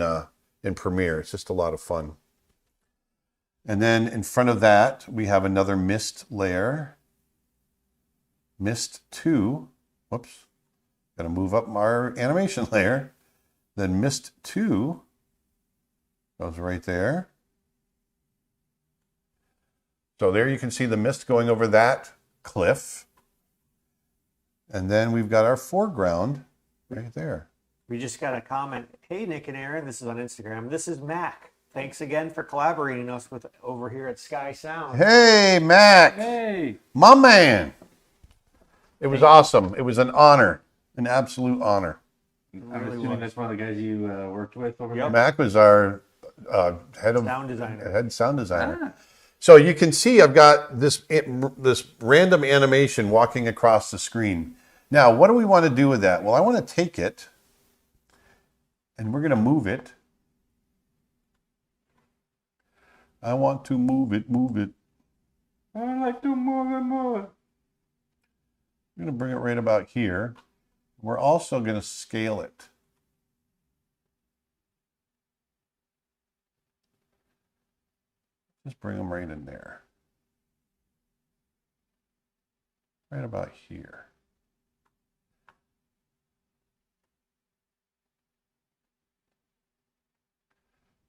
Premiere. It's just a lot of fun. And then in front of that, we have another mist layer. Mist 2. Whoops. Got to move up our animation layer. Then mist 2 goes right there. So there you can see the mist going over that cliff. And then we've got our foreground right there. We just got a comment. Hey, Nick and Aaron, this is on Instagram. This is Mac. Thanks again for collaborating us with over here at Sky Sound. Hey, Mac. Hey. My man. It was awesome. It was an honor, an absolute honor. I'm Really assuming was. that's one of the guys you worked with over Yep. Mac was our head sound designer. Ah. So you can see I've got this random animation walking across the screen. Now, what do we want to do with that? Well, I want to take it and we're going to move it. I want to move it. I like to move it more. I'm going to bring it right about here. We're also going to scale it. Just bring them right in there. Right about here.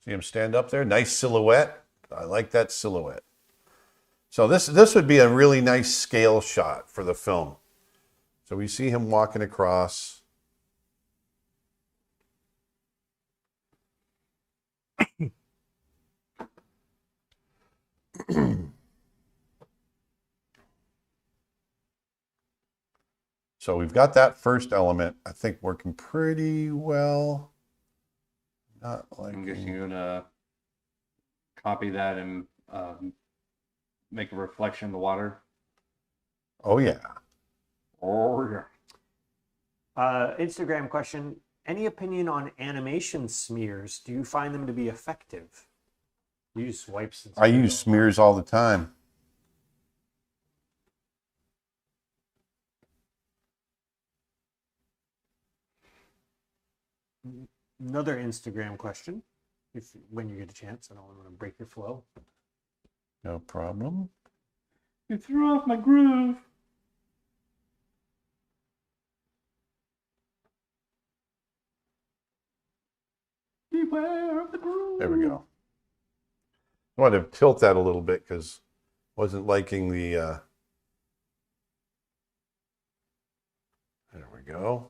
See him stand up there? Nice silhouette. I like that silhouette. So this would be a really nice scale shot for the film. So we see him walking across. So we've got that first element, I think, working pretty well. Not like I'm guessing you're gonna copy that and make a reflection in the water. oh yeah. Oh yeah. Instagram question. Any opinion on animation smears? Do you find them to be effective? You use swipes. I use smears all the time. Another Instagram question. When you get a chance, I don't want to break your flow. No problem. You threw off my groove. Beware of the groove. There we go. I wanted to tilt that a little bit because I wasn't liking the. There we go.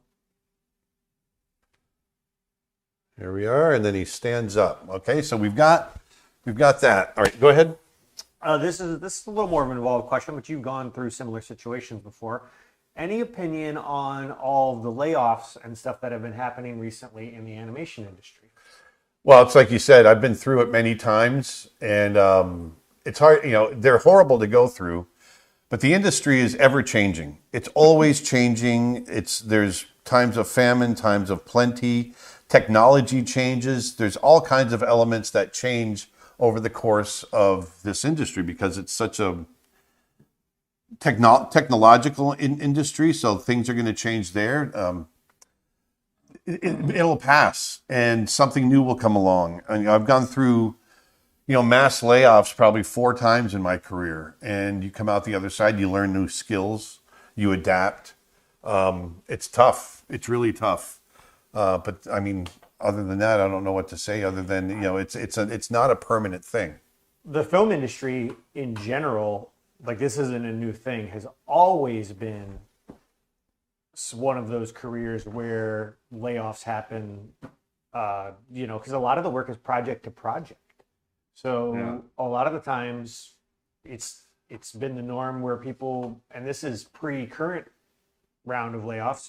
Here we are, and then he stands up. Okay, so we've got that. All right, go ahead. This is a little more of an involved question, but you've gone through similar situations before. Any opinion on all of the layoffs and stuff that have been happening recently in the animation industry? Well, it's like you said, I've been through it many times, and it's hard. They're horrible to go through, but the industry is ever changing. It's always changing. There's times of famine, times of plenty. Technology changes. There's all kinds of elements that change over the course of this industry because it's such a technological industry. So things are going to change there. It'll pass and something new will come along. And I've gone through mass layoffs probably 4 times in my career. And you come out the other side, you learn new skills, you adapt. It's tough. It's really tough. But I mean, other than that, I don't know what to say other than, it's not a permanent thing. The film industry in general, like this isn't a new thing, has always been one of those careers where layoffs happen, because a lot of the work is project to project. So a lot of the times it's been the norm where people, and this is pre-current round of layoffs,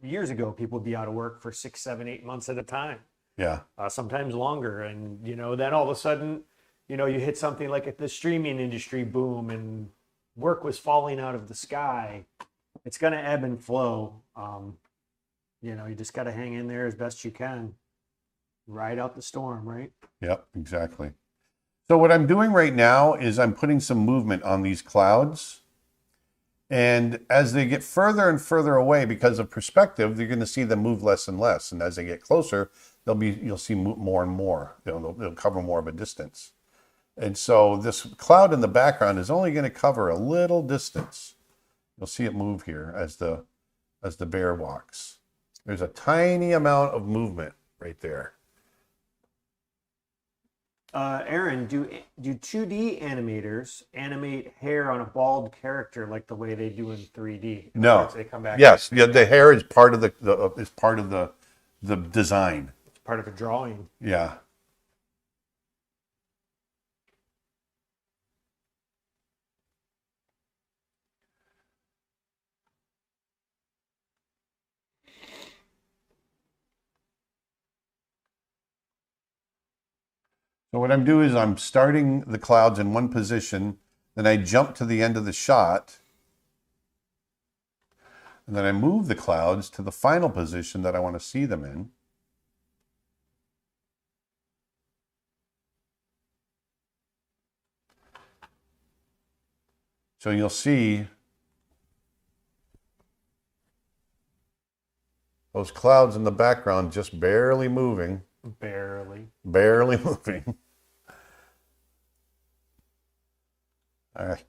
years ago, people would be out of work for 6, 7, 8 months at a time, Yeah. sometimes longer. And, then all of a sudden, you hit something like the streaming industry boom and work was falling out of the sky. It's going to ebb and flow. You just got to hang in there as best you can. Ride out the storm, right? Yep, exactly. So what I'm doing right now is I'm putting some movement on these clouds. And as they get further and further away because of perspective, you're going to see them move less and less. And as they get closer, you'll see more and more. They'll cover more of a distance. And so this cloud in the background is only going to cover a little distance. You'll see it move here as the bear walks. There's a tiny amount of movement right there. Aaron, do 2D animators animate hair on a bald character like the way they do in 3D? No. They come back. Yes, yeah, the hair is part of the design. It's part of a drawing. Yeah. So what I'm doing is I'm starting the clouds in one position, then I jump to the end of the shot, and then I move the clouds to the final position that I want to see them in. So you'll see those clouds in the background just barely moving. Barely. Barely moving. All right.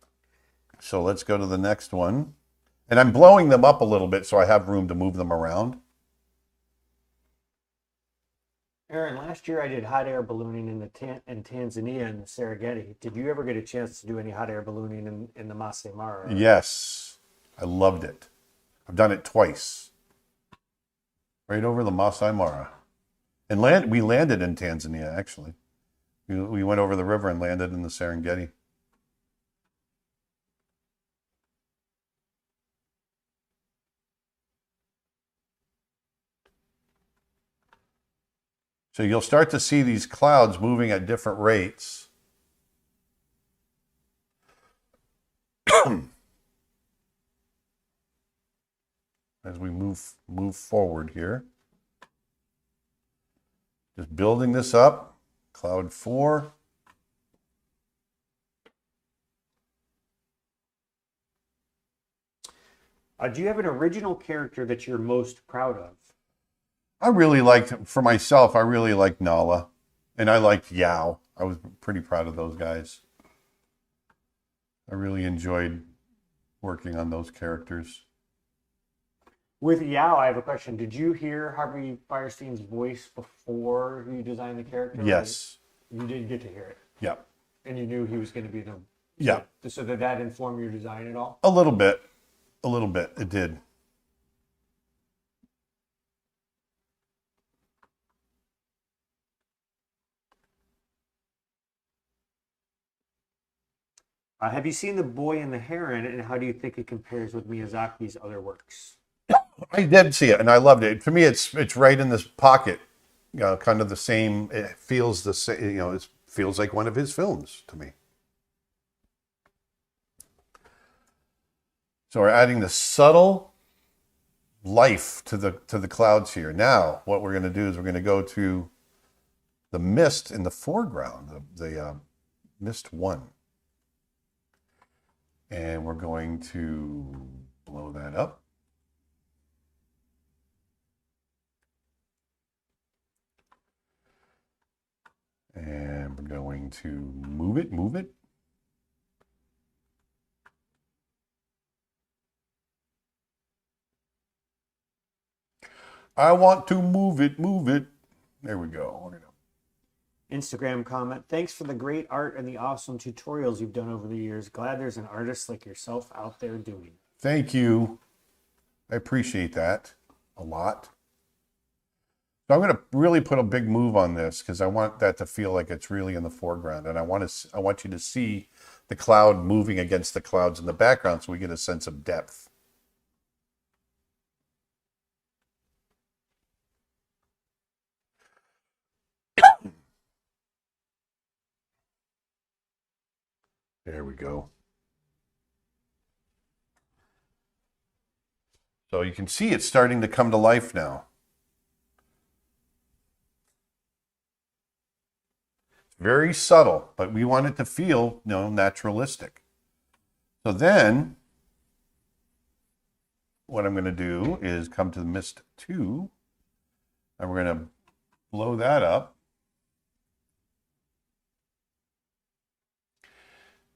So let's go to the next one. And I'm blowing them up a little bit so I have room to move them around. Aaron, last year I did hot air ballooning in Tanzania in the Serengeti. Did you ever get a chance to do any hot air ballooning in the Masai Mara? Yes. I loved it. I've done it twice. Right over the Masai Mara. And we landed in Tanzania, actually. We went over the river and landed in the Serengeti. So you'll start to see these clouds moving at different rates. As we move forward here. Just building this up. Cloud 4. Do you have an original character that you're most proud of? I really liked, for myself, I really liked Nala. And I liked Yao. I was pretty proud of those guys. I really enjoyed working on those characters. With Yao, I have a question. Did you hear Harvey Firestein's voice before you designed the character? Yes. You did get to hear it. Yeah. And you knew he was going to be the... Yeah. So did that inform your design at all? A little bit. A little bit. It did. Have you seen The Boy and the Heron, and how do you think it compares with Miyazaki's other works? I did see it, and I loved it. For me, it's right in this pocket. Kind of the same. It feels the same. It feels like one of his films to me. So we're adding the subtle life to the clouds here. Now, what we're going to do is we're going to go to the mist in the foreground, the mist 1. And we're going to blow that up. And we're going to move it, move it. I want to move it, move it. There we go. We're gonna... Instagram comment. Thanks for the great art and the awesome tutorials you've done over the years. Glad there's an artist like yourself out there doing it. Thank you. I appreciate that a lot. So I'm going to really put a big move on this because I want that to feel like it's really in the foreground. And I want you to see the cloud moving against the clouds in the background so we get a sense of depth. There we go. So you can see it's starting to come to life now. It's very subtle, but we want it to feel, naturalistic. So then what I'm going to do is come to the Mist 2, and we're going to blow that up.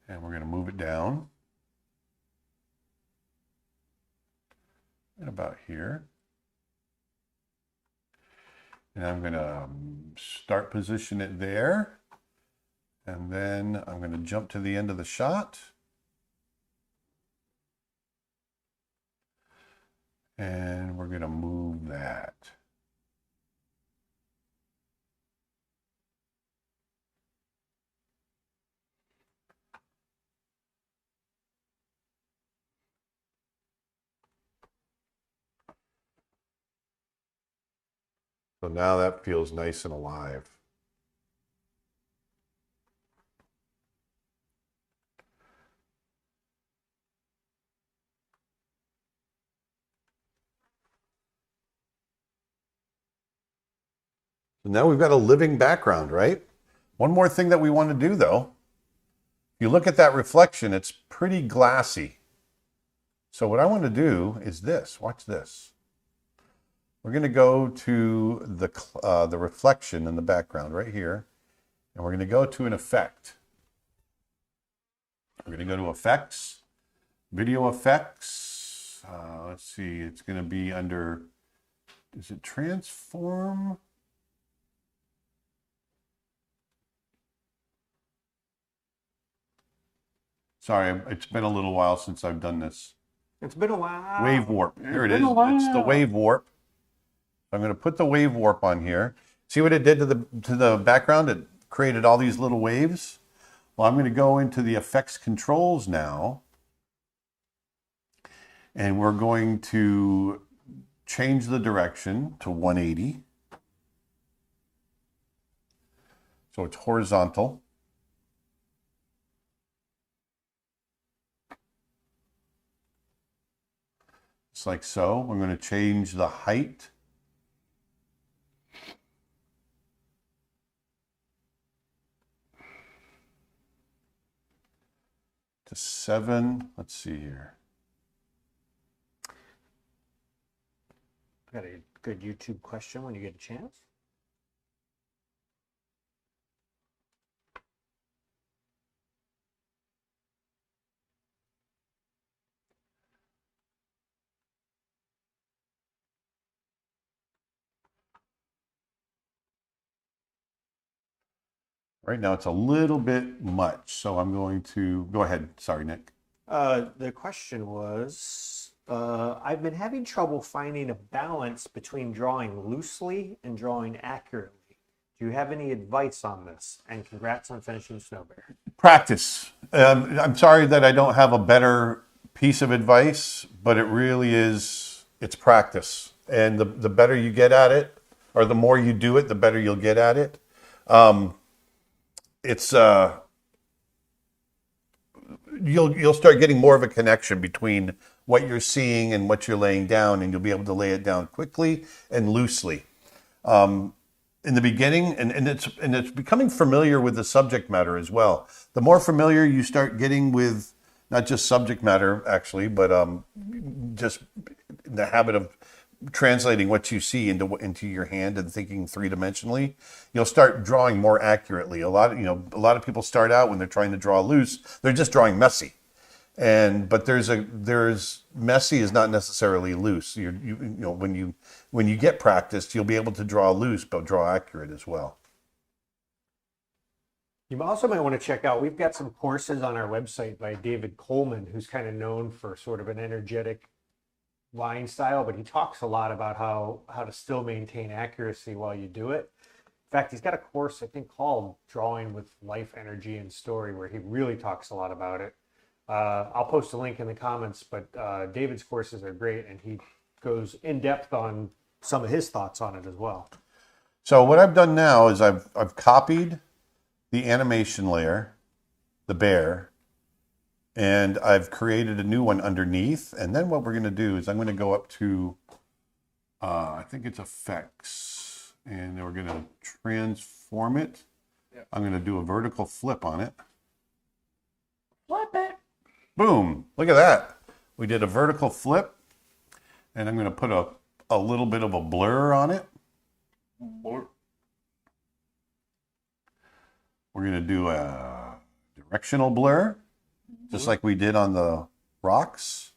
And we're going to move it down. And about here. And I'm going to start position it there. And then I'm going to jump to the end of the shot. And we're going to move that. So now that feels nice and alive. So now we've got a living background, right? One more thing that we want to do though, if you look at that reflection, it's pretty glassy. So what I want to do is this, watch this. We're going to go to the reflection in the background right here, and we're going to go to an effect. We're going to go to effects, video effects. Let's see, it's going to be under, is it transform? Sorry, it's been a little while since I've done this. It's been a while. Wave warp. There it is. It's the wave warp. I'm going to put the wave warp on here. See what it did to the background? It created all these little waves. Well, I'm going to go into the effects controls now. And we're going to change the direction to 180. So it's horizontal. Just like so. I'm going to change the height. To 7. Let's see here. Got a good YouTube question when you get a chance. Right now it's a little bit much, so I'm going to go ahead. Sorry, Nick. The question was, I've been having trouble finding a balance between drawing loosely and drawing accurately. Do you have any advice on this? And congrats on finishing Snow Bear. Practice. I'm sorry that I don't have a better piece of advice, but it really is, it's practice. And the better you get at it, or the more you do it, the better you'll get at it. You'll start getting more of a connection between what you're seeing and what you're laying down, and you'll be able to lay it down quickly and loosely. In the beginning, and it's becoming familiar with the subject matter as well. The more familiar you start getting with not just subject matter actually, but just the habit of translating what you see into your hand and thinking three-dimensionally, you'll start drawing more accurately. A lot of people start out when they're trying to draw loose, they're just drawing messy. But there's messy is not necessarily loose. When you get practiced, you'll be able to draw loose but draw accurate as well. You also might want to check out, we've got some courses on our website by David Coleman, who's kind of known for sort of an energetic line style, but he talks a lot about how to still maintain accuracy while you do it. In fact, he's got a course, I think, called Drawing with Life, Energy, and Story, where he really talks a lot about it. I'll post a link in the comments, but David's courses are great, and he goes in depth on some of his thoughts on it as well. So what I've done now is I've copied the animation layer, the bear, and I've created a new one underneath. And then what we're going to do is I'm going to go up to, I think it's effects, and then we're going to transform it. Yep. I'm going to do a vertical flip on it. Flip it. Boom. Look at that. We did a vertical flip, and I'm going to put a little bit of a blur on it. Blur. We're going to do a directional blur, just like we did on the rocks.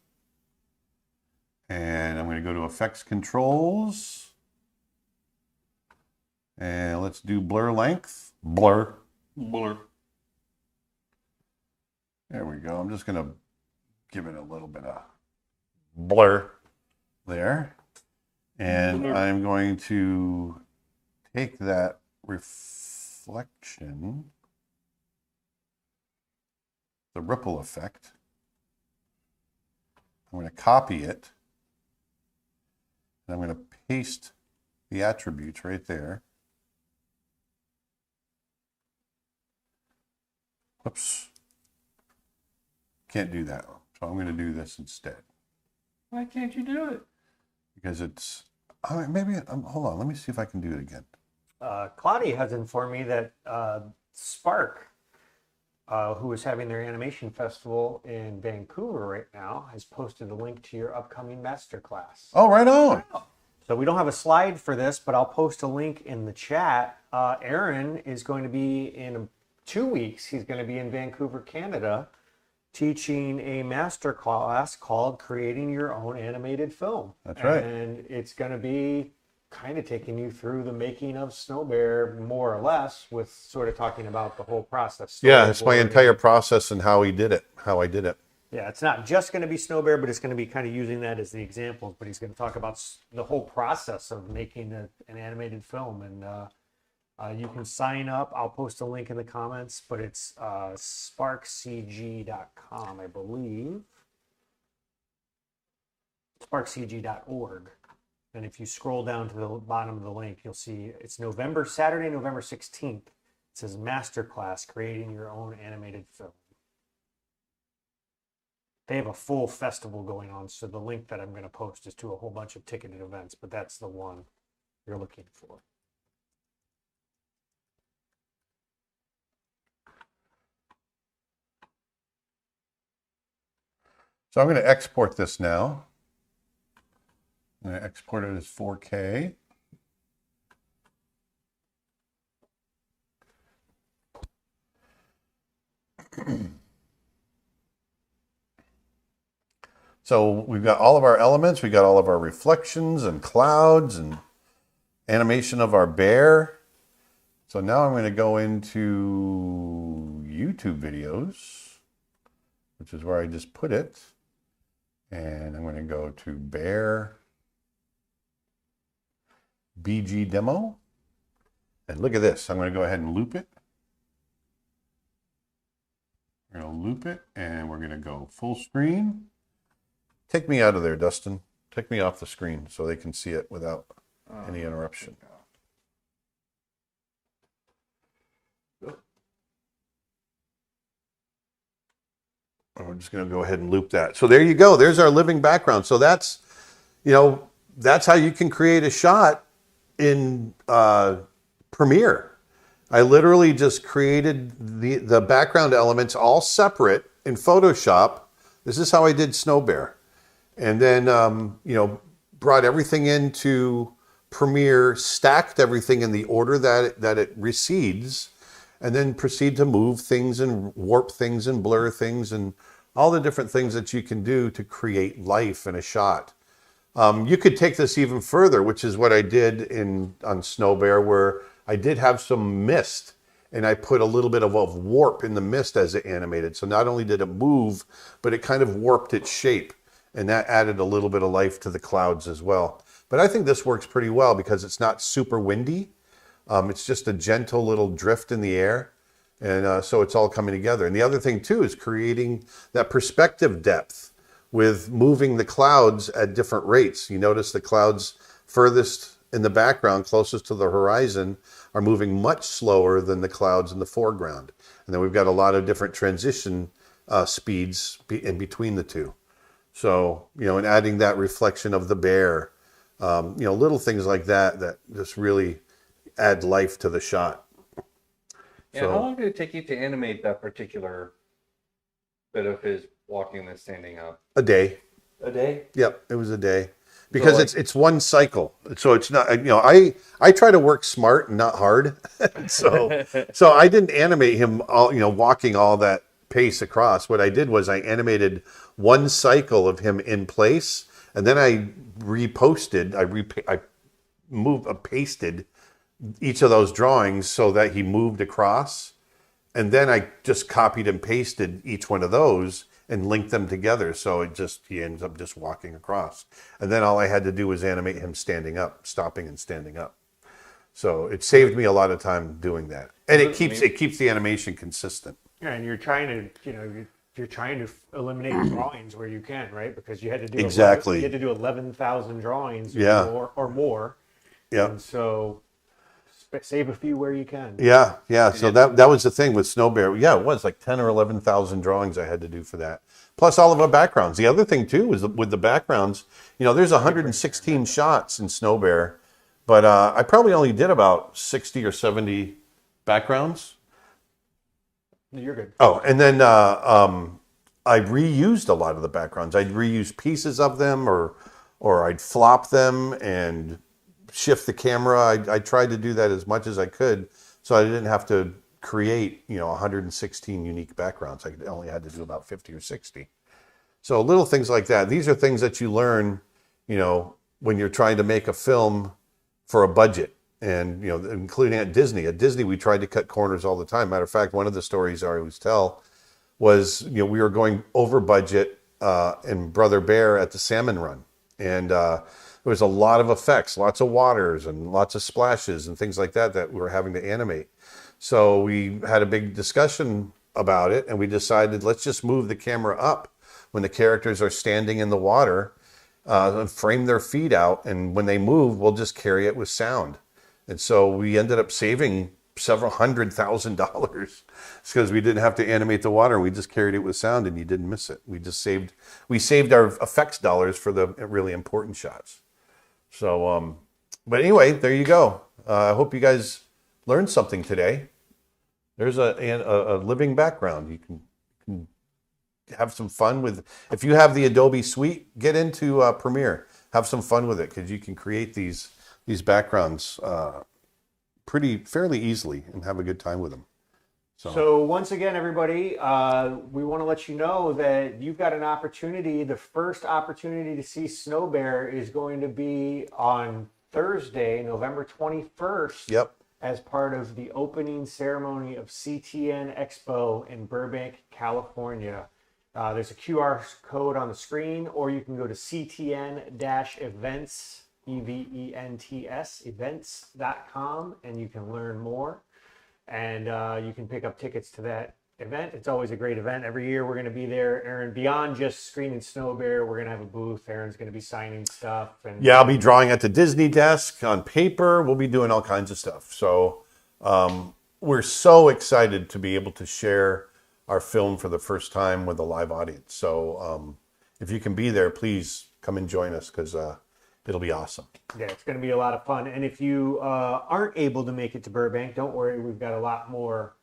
And I'm going to go to Effects Controls. And let's do blur length. Blur. Blur. There we go. I'm just going to give it a little bit of blur there. And I'm going to take that reflection, the ripple effect. I'm going to copy it. And I'm going to paste the attributes right there. Whoops. Can't do that. So I'm going to do this instead. Why can't you do it? Because it's, hold on, let me see if I can do it again. Claudia has informed me that Spark, who is having their animation festival in Vancouver right now, has posted a link to your upcoming masterclass. Oh, right on. So we don't have a slide for this, but I'll post a link in the chat. Aaron is going to be in 2 weeks. He's going to be in Vancouver, Canada, teaching a master class called Creating Your Own Animated Film. That's right. And it's going to be kind of taking you through the making of Snow Bear, more or less, with sort of talking about the whole process. Yeah, it's my entire process and how I did it. Yeah, it's not just going to be Snow Bear, but it's going to be kind of using that as the examples. But he's going to talk about the whole process of making an animated film. And you can sign up. I'll post a link in the comments, but it's sparkcg.com, I believe. Sparkcg.org. And if you scroll down to the bottom of the link, you'll see it's Saturday, November 16th. It says Masterclass, Creating Your Own Animated Film. They have a full festival going on, so the link that I'm going to post is to a whole bunch of ticketed events, but that's the one you're looking for. So I'm going to export this now. I'm going to export it as 4K. So we've got all of our elements. We got all of our reflections and clouds and animation of our bear. So now I'm going to go into YouTube videos, which is where I just put it. And I'm going to go to Bear BG Demo. And look at this. I'm going to go ahead and loop it. We're going to loop it, and we're going to go full screen. Take me out of there, Dustin. Take me off the screen so they can see it without any interruption. We're just going to go ahead and loop that. So there you go. There's our living background. So that's how you can create a shot in Premiere. I literally just created the background elements all separate in Photoshop. This is how I did Snow Bear. And then, brought everything into Premiere, stacked everything in the order that it recedes, and then proceed to move things and warp things and blur things and all the different things that you can do to create life in a shot. You could take this even further, which is what I did on Snow Bear, where I did have some mist, and I put a little bit of warp in the mist as it animated. So not only did it move, but it kind of warped its shape, and that added a little bit of life to the clouds as well. But I think this works pretty well because it's not super windy. It's just a gentle little drift in the air. And so it's all coming together. And the other thing too is creating that perspective depth with moving the clouds at different rates. You notice the clouds furthest in the background, closest to the horizon, are moving much slower than the clouds in the foreground. And then we've got a lot of different transition speeds in between the two. So, and adding that reflection of the bear, little things like that just really add life to the shot. Yeah, how long did it take you to animate that particular bit of his walking and standing up? A day. A day? Yep, it was a day. Because it's one cycle. So it's not, I try to work smart and not hard. so I didn't animate him all, walking all that pace across. What I did was I animated one cycle of him in place, and then I reposted, pasted each of those drawings so that he moved across. And then I just copied and pasted each one of those and linked them together. So he ends up just walking across. And then all I had to do was animate him standing up, stopping and standing up. So it saved me a lot of time doing that. And it keeps the animation consistent. Yeah, and you're trying to eliminate drawings where you can, right? Because you had to do exactly. You had to do 11,000 drawings or more. Yeah. And so save a few where you can. Yeah. So that was the thing with Snow Bear. Yeah, it was like 10 or 11,000 drawings I had to do for that. Plus all of our backgrounds. The other thing too was with the backgrounds, there's 116 shots in Snow Bear, but I probably only did about 60 or 70 backgrounds. You're good. Oh, and then I reused a lot of the backgrounds. I'd reuse pieces of them or I'd flop them and shift the camera. I tried to do that as much as I could so I didn't have to create 116 unique backgrounds. I only had to do about 50 or 60. So little things like that. These are things that you learn when you're trying to make a film for a budget. And including at Disney. At Disney we tried to cut corners all the time. Matter of fact, one of the stories I always tell was we were going over budget in Brother Bear at the Salmon Run, and there was a lot of effects, lots of waters and lots of splashes and things like that we were having to animate. So we had a big discussion about it, and we decided let's just move the camera up when the characters are standing in the water and frame their feet out, and when they move, we'll just carry it with sound. And so we ended up saving several $100,000 because we didn't have to animate the water. We just carried it with sound, and you didn't miss it. We saved our effects dollars for the really important shots. So, but anyway, there you go. I hope you guys learned something today. There's a living background. You can have some fun with. If you have the Adobe Suite, get into Premiere. Have some fun with it because you can create these backgrounds fairly easily and have a good time with them. So once again, everybody, we want to let you know that you've got an opportunity. The first opportunity to see Snow Bear is going to be on Thursday, November 21st. Yep. As part of the opening ceremony of CTN Expo in Burbank, California. There's a QR code on the screen, or you can go to CTN-events, EVENTS, events.com, and you can learn more. And you can pick up tickets to that event. It's always a great event. Every year we're going to be there, Aaron. Beyond just screening Snow Bear, we're going to have a booth. Aaron's going to be signing stuff. And yeah, I'll be drawing at the Disney desk on paper. We'll be doing all kinds of stuff. So we're so excited to be able to share our film for the first time with a live audience. So if you can be there, please come and join us because it'll be awesome. Yeah, it's going to be a lot of fun. And if you aren't able to make it to Burbank, don't worry. We've got a lot more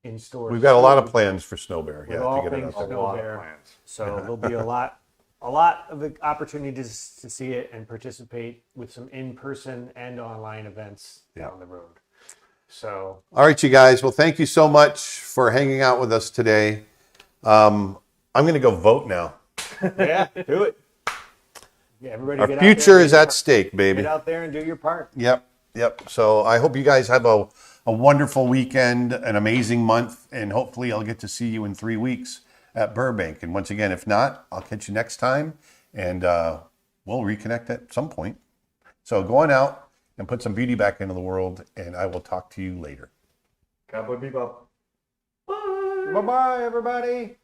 in store. We've got a lot of plans for Snow Bear. With all things Snow Bear. So there'll be a lot a lot of the opportunities to see it and participate with some in-person and online events down the road. So, All right, you guys. Well, thank you so much for hanging out with us today. I'm going to go vote now. yeah, do it. Yeah, everybody Our get future out there, is at stake, baby. get out there and do your part. Yep. So I hope you guys have a wonderful weekend, an amazing month, and hopefully I'll get to see you in 3 weeks at Burbank. And once again, if not, I'll catch you next time, and we'll reconnect at some point. So go on out and put some beauty back into the world, and I will talk to you later. Cowboy Bebop. Bye-bye, everybody.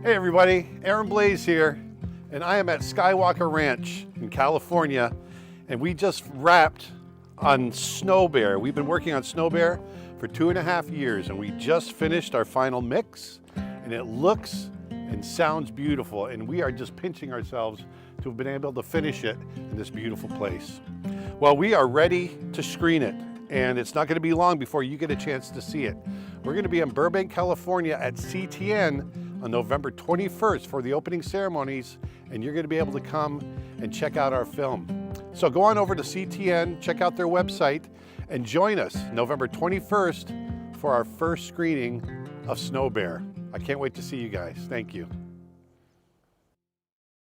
Hey everybody, Aaron Blaze here, and I am at Skywalker Ranch in California, and we just wrapped on Snow Bear. We've been working on Snow Bear for 2.5 years, and we just finished our final mix, and it looks and sounds beautiful, and we are just pinching ourselves to have been able to finish it in this beautiful place. Well, we are ready to screen it, and it's not going to be long before you get a chance to see it. We're going to be in Burbank, California at CTN on November 21st for the opening ceremonies, and you're going to be able to come and check out our film. So go on over to CTN, check out their website, and join us November 21st for our first screening of Snow Bear. I can't wait to see you guys. Thank you.